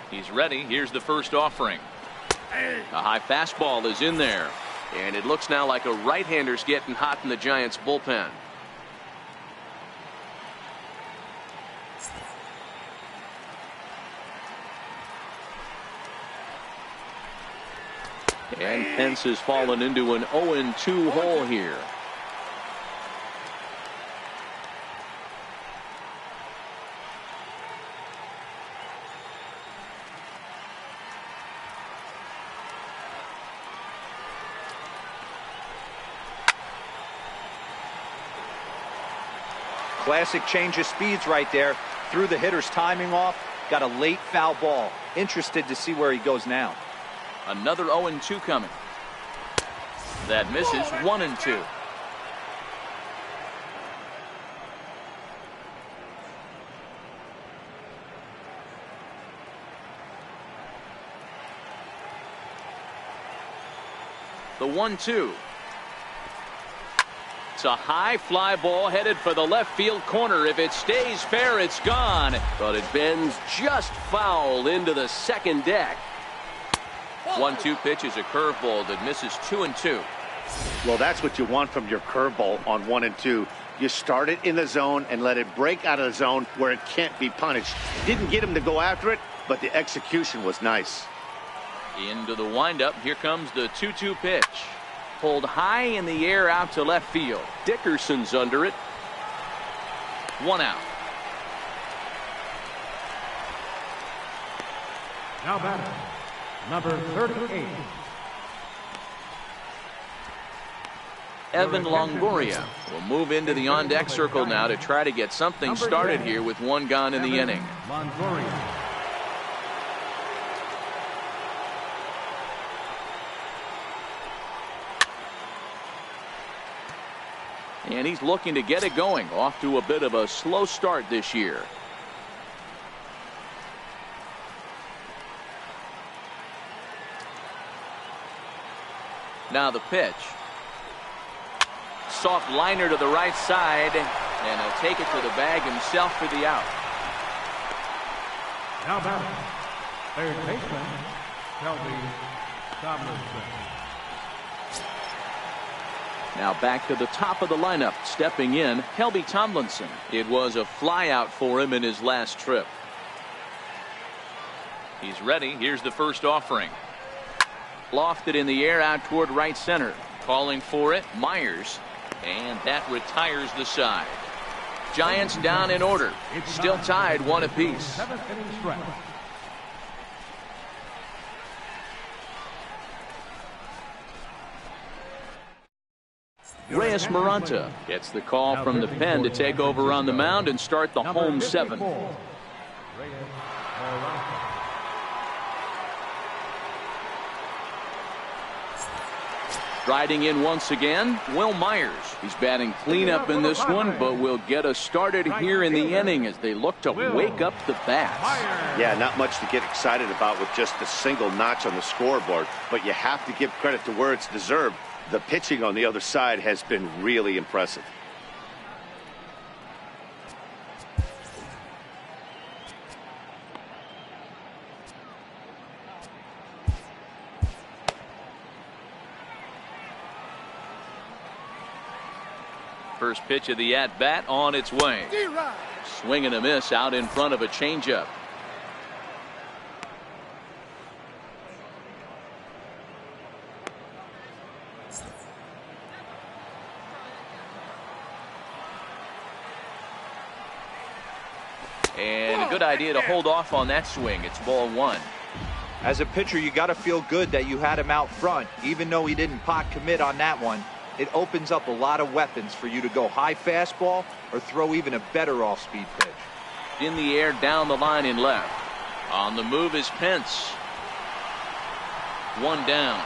He's ready. Here's the first offering. A high fastball is in there. And it looks now like a right-hander's getting hot in the Giants' bullpen. And Pence has fallen into an 0-2 hole here. Classic change of speeds right there. Threw the hitter's timing off. Got a late foul ball. Interested to see where he goes now. Another 0-2 coming. That misses. 1-2. The 1-2. It's a high fly ball headed for the left field corner. If it stays fair, it's gone. But it bends just foul into the second deck. 1-2 pitch is a curveball that misses 2-2. Well, that's what you want from your curveball on 1 and 2. You start it in the zone and let it break out of the zone where it can't be punished. Didn't get him to go after it, but the execution was nice. Into the windup. Here comes the 2-2 pitch. Pulled high in the air out to left field. Dickerson's under it. 1 out. Now batter, number 38. Evan Longoria will move into the on-deck circle now to try to get something started here with 1 gone in the inning. Longoria. And he's looking to get it going. Off to a bit of a slow start this year. Now the pitch. Soft liner to the right side, and he'll take it to the bag himself for the out. Now batting, third baseman, Shelby Tomlinson. Now back to the top of the lineup. Stepping in, Shelby Tomlinson. It was a flyout for him in his last trip. He's ready. Here's the first offering. Lofted in the air out toward right center. Calling for it, Myers. And that retires the side. Giants down in order. Still tied 1 apiece. Seventh inning stretch. Reyes Maranta gets the call from the pen to take over on the mound and start the home 7th. Reyes Maranta. Riding in once again, Will Myers. He's batting cleanup in this one, but will get us started here in the inning as they look to wake up the bats. Yeah, not much to get excited about with just a single notch on the scoreboard, but you have to give credit to where it's deserved. The pitching on the other side has been really impressive. First pitch of the at-bat on its way. Swing and a miss out in front of a changeup. And a good idea to hold off on that swing. It's ball 1. As a pitcher, you got to feel good that you had him out front, even though he didn't pot commit on that one. It opens up a lot of weapons for you to go high fastball or throw even a better off-speed pitch. In the air down the line in left. On the move is Pence. 1 down.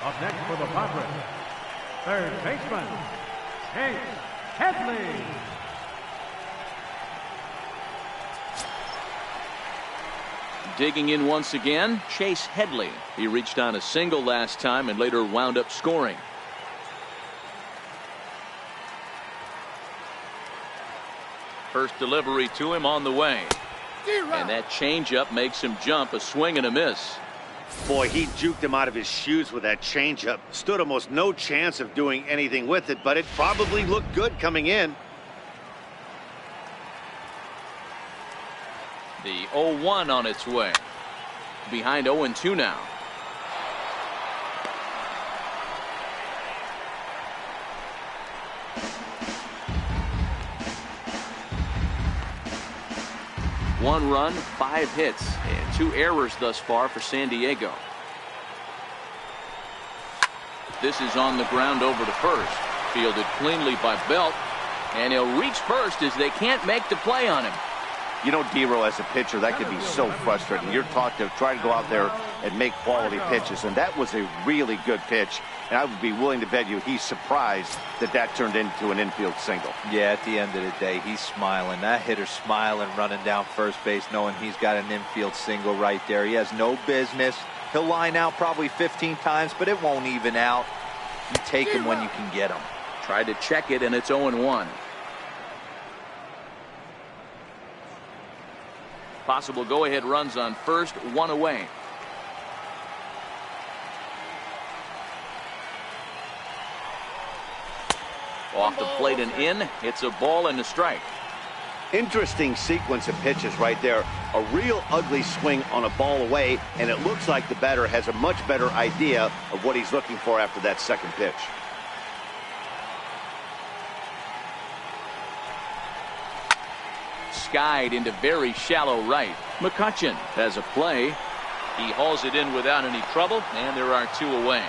Up next for the Padres, third baseman, Chase Headley. Digging in once again, Chase Headley. He reached on a single last time and later wound up scoring. First delivery to him on the way. And that changeup makes him jump. A swing and a miss. Boy, he juked him out of his shoes with that changeup. Stood almost no chance of doing anything with it, but it probably looked good coming in. The 0-1 on its way. Behind 0-2 now. One run, 5 hits, and 2 errors thus far for San Diego. This is on the ground over to first. Fielded cleanly by Belt. And he'll reach first as they can't make the play on him. You know, D-Roll, as a pitcher, that could be so frustrating. You're taught to try to go out there and make quality pitches, and that was a really good pitch. And I would be willing to bet you he's surprised that that turned into an infield single. Yeah, at the end of the day, he's smiling. That hitter's smiling, running down first base, knowing he's got an infield single right there. He has no business. He'll line out probably 15 times, but it won't even out. You take him when you can get him. Tried to check it, and it's 0-1. Possible go-ahead runs on first, one away. Off the plate and in. It's a ball and a strike. Interesting sequence of pitches right there. A real ugly swing on a ball away, and it looks like the batter has a much better idea of what he's looking for after that second pitch. Skied into very shallow right. McCutchen has a play. He hauls it in without any trouble, and there are two away.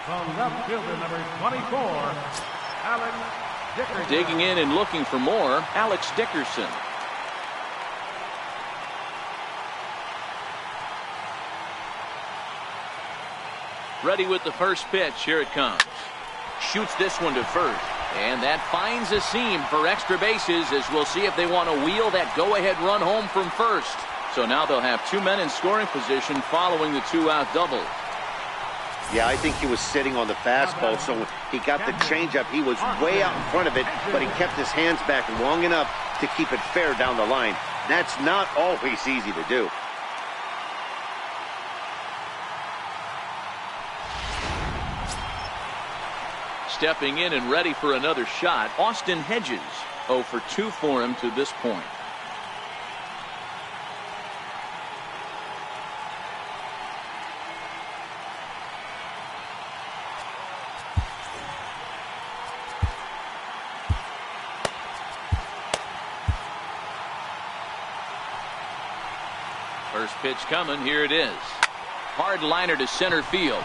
From left fielder number 24, Alex Dickerson. Digging in and looking for more, Alex Dickerson. Ready with the first pitch. Here it comes. Shoots this one to first. And that finds a seam for extra bases, as we'll see if they want to wheel that go-ahead run home from first. So now they'll have two men in scoring position following the two-out double. Yeah, I think he was sitting on the fastball, so when he got the changeup, he was way out in front of it, but he kept his hands back long enough to keep it fair down the line. That's not always easy to do. Stepping in and ready for another shot, Austin Hedges. 0 for 2 for him to this point. First pitch coming. Here it is. Hard liner to center field.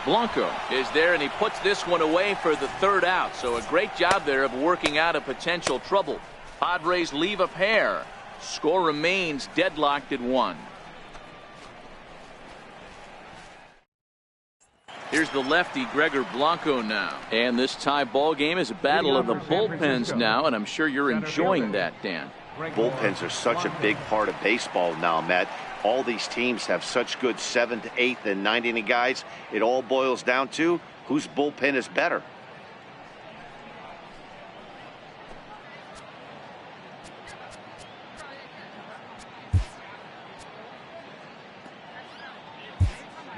Blanco is there, and he puts this one away for the third out. So a great job there of working out a potential trouble. Padres leave a pair. Score remains deadlocked at 1. Here's the lefty, Gregor Blanco, now. And this tie ball game is a battle of the bullpens now, and I'm sure you're enjoying that, Dan. Bullpens are such a big part of baseball now, Matt. All these teams have such good 7th, 8th, and 9th inning guys. It all boils down to whose bullpen is better.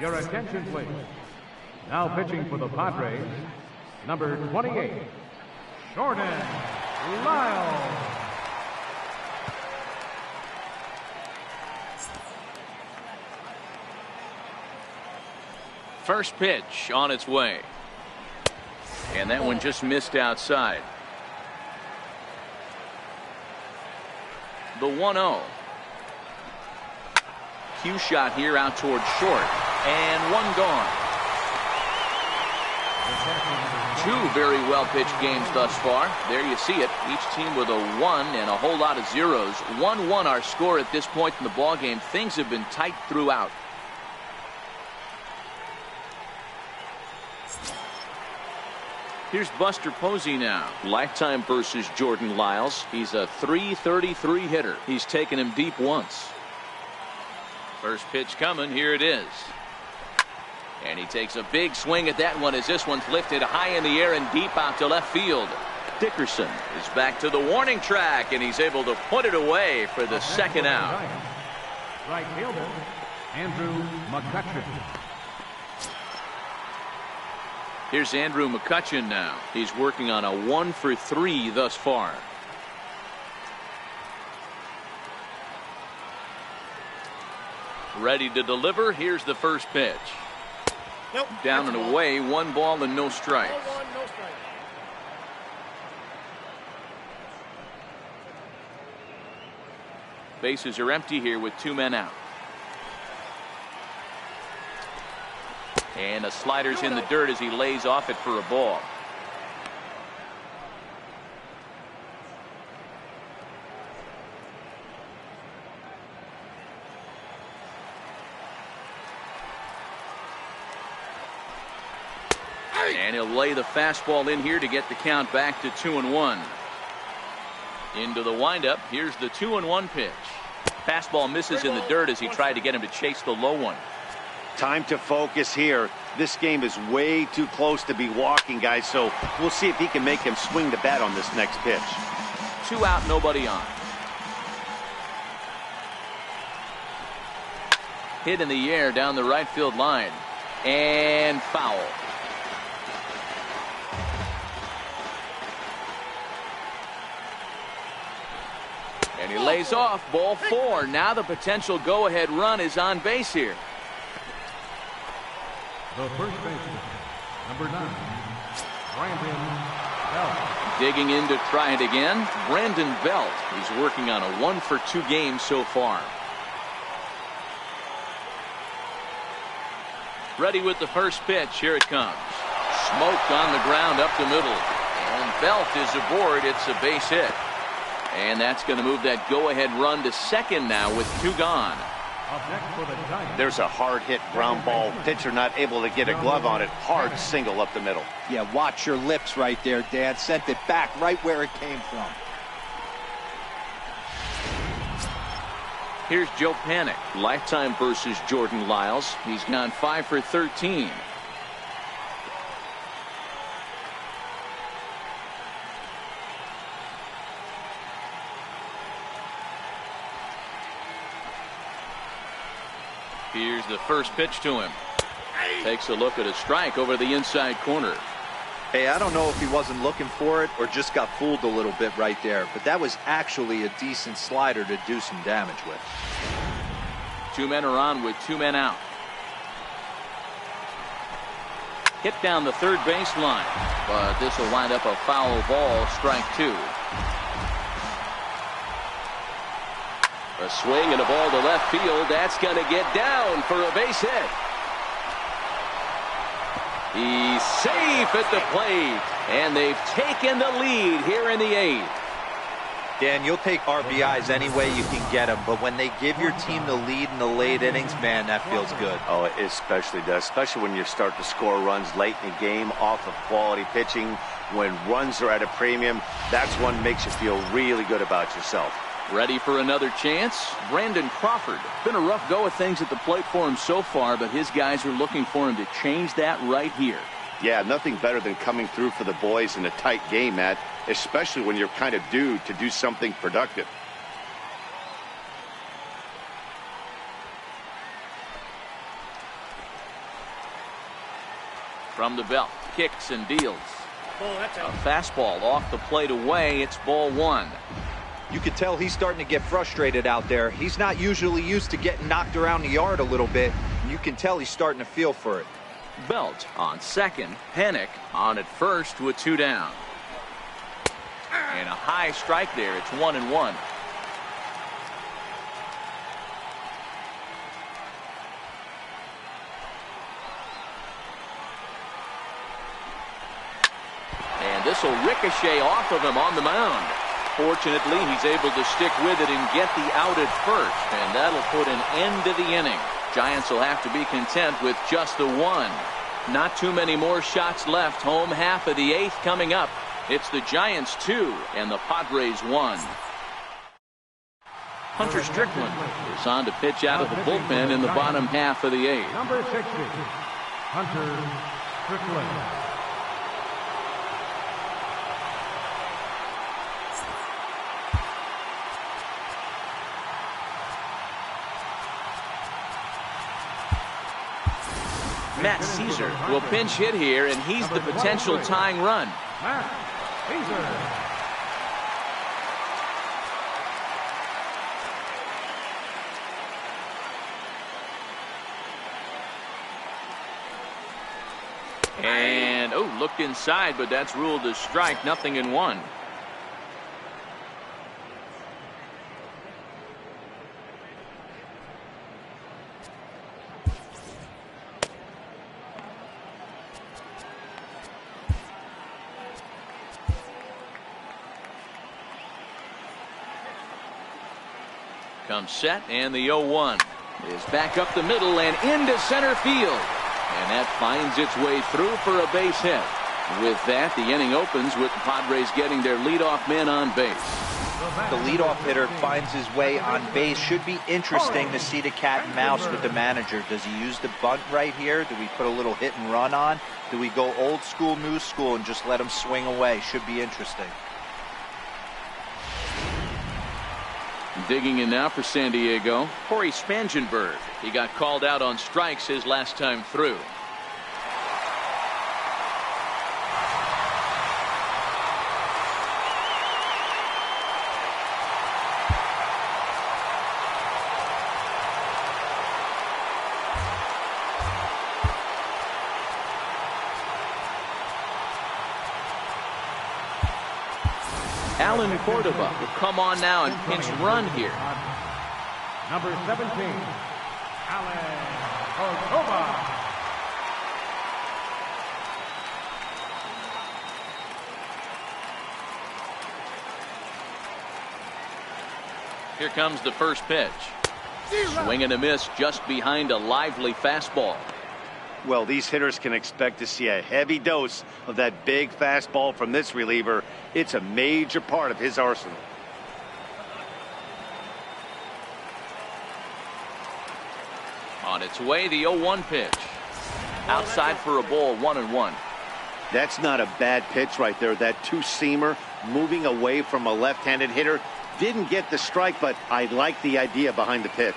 Your attention, please. Now pitching for the Padres, number 28, Jordan Lyles. First pitch on its way. And that one just missed outside. The 1-0. Cue shot here out toward short. And one gone. Two very well pitched games thus far. There you see it. Each team with a 1 and a whole lot of zeros. 1-1 our score at this point in the ball game. Things have been tight throughout. Here's Buster Posey now. Lifetime versus Jordan Lyles. He's a .333 hitter. He's taken him deep once. First pitch coming. Here it is. And he takes a big swing at that one as this one's lifted high in the air and deep out to left field. Dickerson is back to the warning track, and he's able to put it away for the second out. Right fielder, Andrew McCutchen. Here's Andrew McCutchen now. He's working on a 1 for 3 thus far. Ready to deliver. Here's the first pitch. Nope. Down and away. 1 ball and no strikes. Bases are empty here with 2 men out. And a slider's in the dirt as he lays off it for a ball. And he'll lay the fastball in here to get the count back to 2-1. Into the windup. Here's the 2-1 pitch. Fastball misses in the dirt as he tried to get him to chase the low one. Time to focus here. This game is way too close to be walking, guys, so we'll see if he can make him swing the bat on this next pitch. 2 out, nobody on. Hit in the air down the right field line. And foul. And he lays off. Ball 4. Now the potential go-ahead run is on base here. The first baseman, number 9, Brandon Belt. Digging in to try it again, Brandon Belt. He's working on a 1-for-2 game so far. Ready with the first pitch. Here it comes. Smoked on the ground up the middle. And Belt is aboard. It's a base hit. And that's going to move that go-ahead run to second now with 2 gone. There's a hard hit ground ball. Pitcher not able to get a glove on it. Hard single up the middle. Yeah, watch your lips right there, Dan. Sent it back right where it came from. Here's Joe Panik. Lifetime versus Jordan Lyles. He's gone 5 for 13. Here's the first pitch to him. Takes a look at a strike over the inside corner. Hey, I don't know if he wasn't looking for it or just got fooled a little bit right there, but that was actually a decent slider to do some damage with. 2 men are on with 2 men out. Hit down the third baseline, but this will wind up a foul ball. Strike 2. A swing and a ball to left field. That's going to get down for a base hit. He's safe at the plate, and they've taken the lead here in the 8th. Dan, you'll take RBIs any way you can get them, but when they give your team the lead in the late innings, man, that feels good. Oh, it especially does, especially when you start to score runs late in the game off of quality pitching. When runs are at a premium, that's what makes you feel really good about yourself. Ready for another chance? Brandon Crawford. Been a rough go of things at the plate for him so far, but his guys are looking for him to change that right here. Yeah, nothing better than coming through for the boys in a tight game, Matt, especially when you're kind of due to do something productive. From the belt, kicks and deals. A fastball off the plate away. It's ball 1. You can tell he's starting to get frustrated out there. He's not usually used to getting knocked around the yard a little bit. And you can tell he's starting to feel for it. Belt on second. Panik on at first with 2 down. And a high strike there. It's 1-1. And this will ricochet off of him on the mound. Fortunately, he's able to stick with it and get the out at first, and that'll put an end to the inning. Giants will have to be content with just the 1. Not too many more shots left. Home half of the 8th coming up. It's the Giants 2 and the Padres 1. Hunter Strickland is on to pitch out of the bullpen in the bottom half of the 8th. Number 60, Hunter Strickland. Matt Caesar will pinch hit here, and he's the potential tying run. Matt Caesar. And, looked inside, but that's ruled a strike. Nothing in 1. comes set, and the 0-1 is back up the middle and into center field. And that finds its way through for a base hit. With that, the inning opens with the Padres getting their leadoff man on base. The leadoff hitter finds his way on base. Should be interesting to see the cat and mouse with the manager. Does he use the bunt right here? Do we put a little hit and run on? Do we go old school, new school, and just let him swing away? Should be interesting. Digging in now for San Diego, Corey Spangenberg. He got called out on strikes his last time through. Alan Cordova will come on now and pinch run here. Number 17, Alan Cordova. Here comes the first pitch. Swing and a miss just behind a lively fastball. Well, these hitters can expect to see a heavy dose of that big fastball from this reliever. It's a major part of his arsenal. On its way, the 0-1 pitch. Outside for a ball, 1-1. That's not a bad pitch right there. That two-seamer moving away from a left-handed hitter. Didn't get the strike, but I like the idea behind the pitch.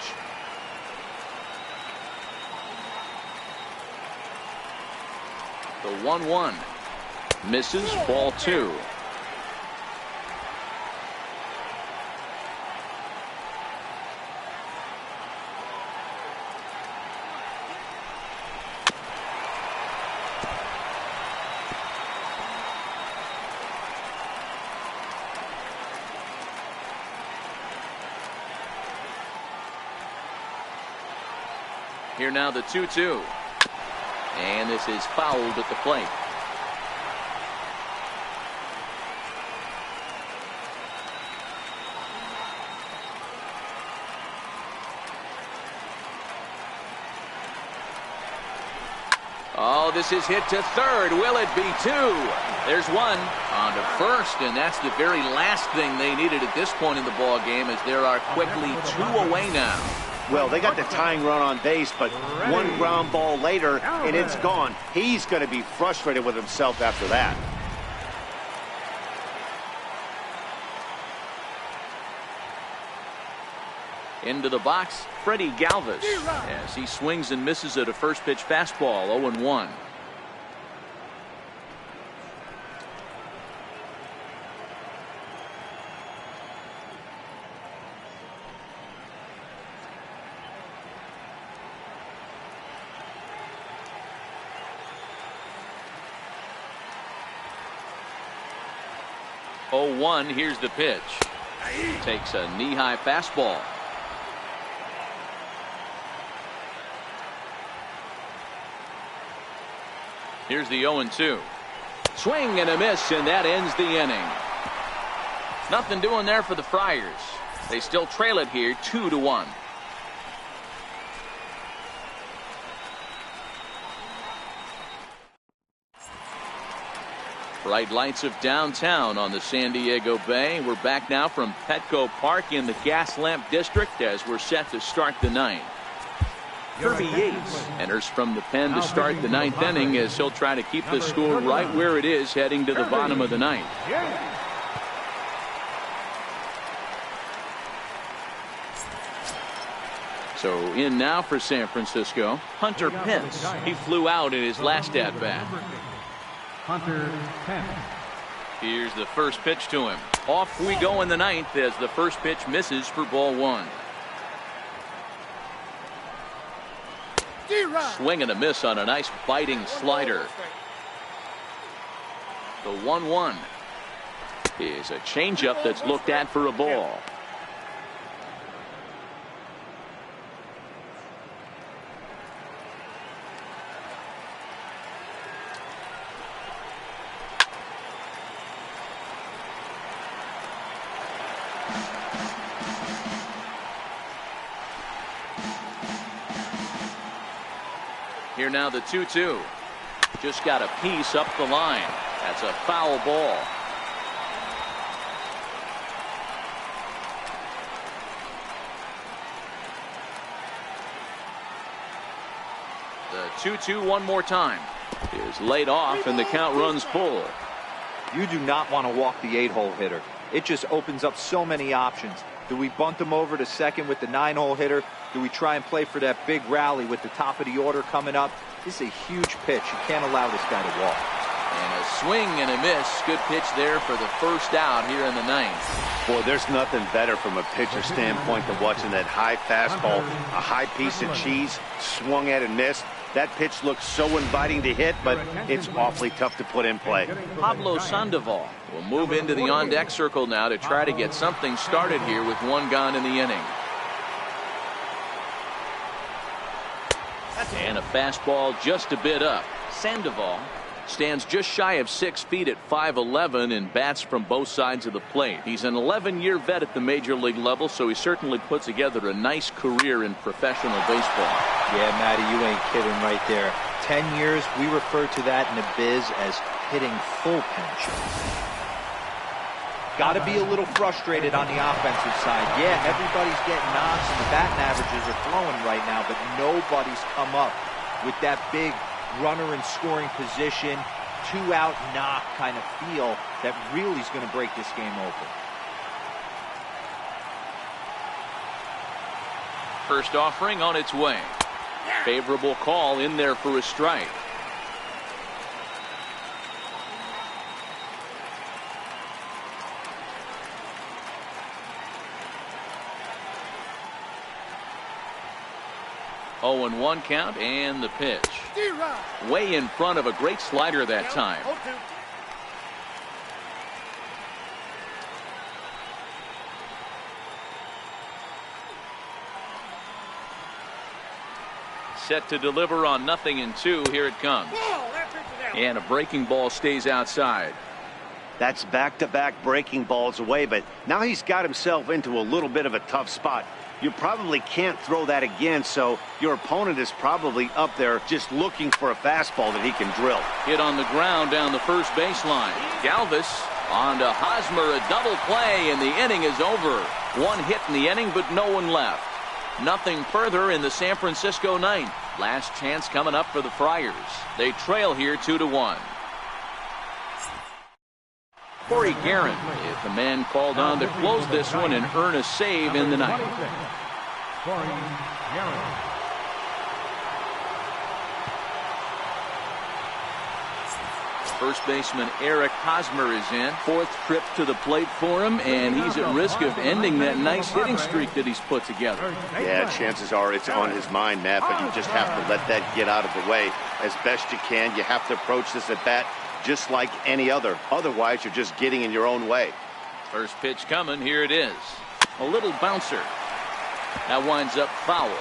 The 1-1 misses, ball 2. Here now the 2-2. And this is fouled at the plate. Oh, this is hit to third. Will it be 2? There's one on to first, and that's the very last thing they needed at this point in the ball game, as there are quickly 2 away now. Well, they got the tying run on base, but one ground ball later, and it's gone. He's going to be frustrated with himself after that. Into the box, Freddie Galvis, as he swings and misses at a first pitch fastball, 0-1. Here's the pitch. Takes a knee-high fastball. Here's the 0-2. Swing and a miss, and that ends the inning. Nothing doing there for the Friars. They still trail it here 2-1. Bright lights of downtown on the San Diego Bay. We're back now from Petco Park in the Gaslamp District as we're set to start the ninth. Kirby Yates enters from the pen to start the ninth inning, as he'll try to keep the score right where it is heading to the bottom of the ninth. So in now for San Francisco, Hunter Pence. He flew out in his last at-bat. Hunter Pence. Here's the first pitch to him. Off we go in the ninth as the first pitch misses for ball 1. Swing and a miss on a nice biting slider. The 1-1 is a changeup that's looked at for a ball. Here now the 2-2. Just got a piece up the line. That's a foul ball. The 2-2 one more time. Is laid off and the count runs full. You do not want to walk the 8-hole hitter. It just opens up so many options. Do we bunt him over to second with the 9-hole hitter? Do we try and play for that big rally with the top of the order coming up? This is a huge pitch. You can't allow this guy to walk. And a swing and a miss. Good pitch there for the first out here in the 9th. Boy, there's nothing better from a pitcher standpoint than watching that high fastball, a high piece of cheese, swung at and missed. That pitch looks so inviting to hit, but it's awfully tough to put in play. Pablo Sandoval will move into the on-deck circle now to try to get something started here with one gone in the inning. And a fastball just a bit up. Sandoval stands just shy of 6 feet at 5'11" and bats from both sides of the plate. He's an 11-year vet at the major league level, so he certainly put together a nice career in professional baseball. Yeah, Matty, you ain't kidding right there. 10 years, we refer to that in the biz as hitting full pinch. Got to be a little frustrated on the offensive side. Yeah, everybody's getting knocks and the batting averages are flowing right now, but nobody's come up with that big runner in scoring position, 2-out knock kind of feel that really is going to break this game open. First offering on its way. Favorable call in there for a strike. Oh, and 1 count and the pitch. Way in front of a great slider that time. Set to deliver on 0-2. Here it comes. And a breaking ball stays outside. That's back-to-back breaking balls away, but now he's got himself into a little bit of a tough spot. You probably can't throw that again, so your opponent is probably up there just looking for a fastball that he can drill. Hit on the ground down the first baseline. Galvis on to Hosmer, a double play, and the inning is over. 1 hit in the inning, but no one left. Nothing further in the San Francisco 9th. Last chance coming up for the Friars. They trail here 2-1. Corey Guerin is the man called on to close this one and earn a save in the 9th. Corey Guerin. First baseman Eric Hosmer is in. 4th trip to the plate for him, and he's at risk of ending that nice hitting streak that he's put together. Yeah, chances are it's on his mind, Matt, but you just have to let that get out of the way as best you can. You have to approach this at bat just like any other. Otherwise, you're just getting in your own way. First pitch coming. Here it is. A little bouncer. That winds up foul.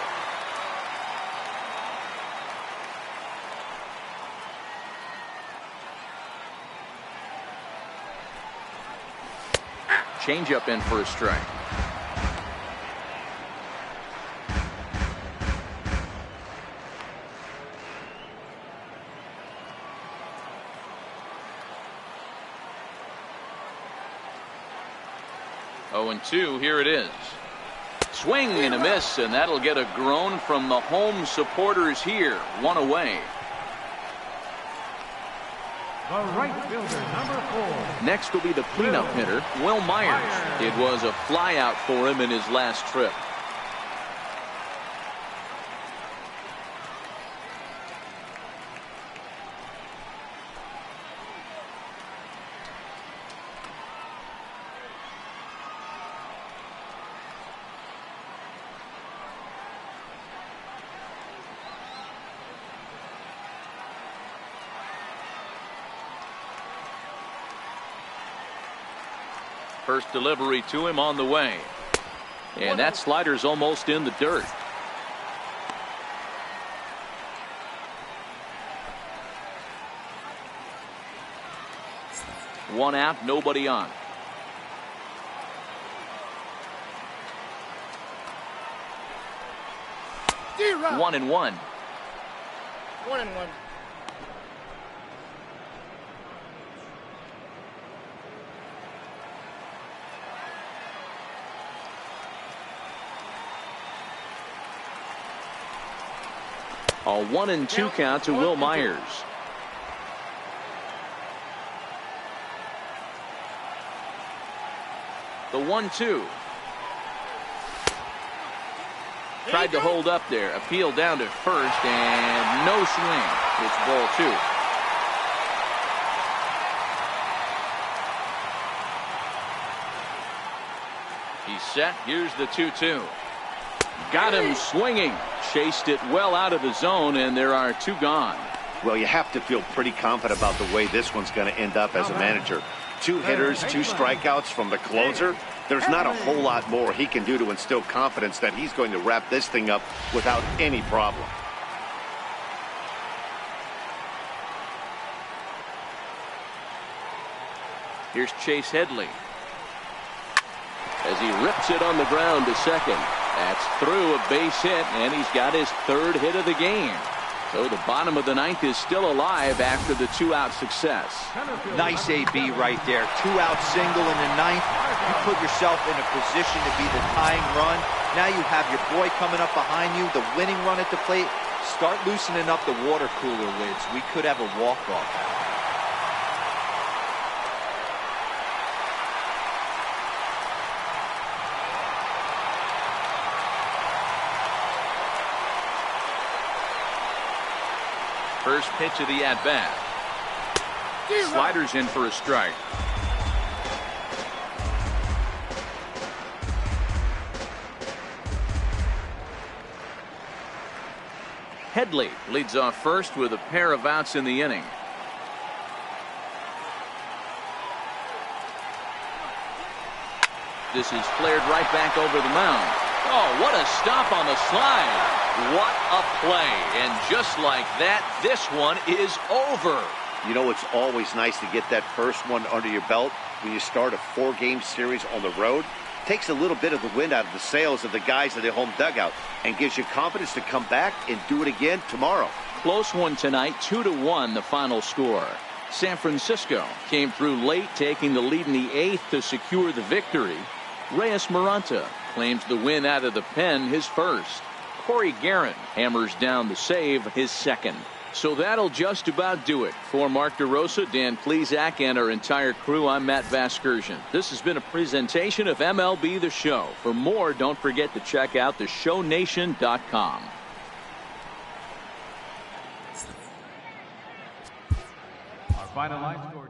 Changeup in for a strike. Oh, and 2. Here it is. Swing and a miss, and that'll get a groan from the home supporters here. 1 away. The right fielder, number 4. Next will be the cleanup hitter, Will Myers. It was a flyout for him in his last trip. First delivery to him on the way. And that slider's almost in the dirt. One out, nobody on. 1-1. A 1-2 count to Will Myers. The 1-2. Tried to hold up there. Appeal down to first and no swing. It's ball 2. He's set. Here's the 2-2. Got him swinging. Chased it well out of the zone, and there are 2 gone. Well, you have to feel pretty confident about the way this one's going to end up as a manager. 2 hitters, 2 strikeouts from the closer. There's not a whole lot more he can do to instill confidence that he's going to wrap this thing up without any problem. Here's Chase Headley. As he rips it on the ground to second. That's through a base hit, and he's got his 3rd hit of the game. So the bottom of the 9th is still alive after the 2-out success. Nice AB right there. 2-out single in the 9th. You put yourself in a position to be the tying run. Now you have your boy coming up behind you, the winning run at the plate. Start loosening up the water cooler lids. We could have a walk-off. First pitch of the at-bat. Sliders in for a strike. Headley leads off first with a pair of outs in the inning. This is flared right back over the mound. Oh, what a stop on the slide. What a play. And just like that, this one is over. You know, it's always nice to get that first one under your belt when you start a 4-game series on the road. Takes a little bit of the wind out of the sails of the guys in the home dugout and gives you confidence to come back and do it again tomorrow. Close one tonight, 2-1 the final score. San Francisco came through late, taking the lead in the 8th to secure the victory. Reyes Maranta claims the win out of the pen, his first. Corey Guerin hammers down the save, his second. So that'll just about do it. For Mark DeRosa, Dan Plesac, and our entire crew, I'm Matt Vasgersian. This has been a presentation of MLB The Show. For more, don't forget to check out theshownation.com. Our final line score.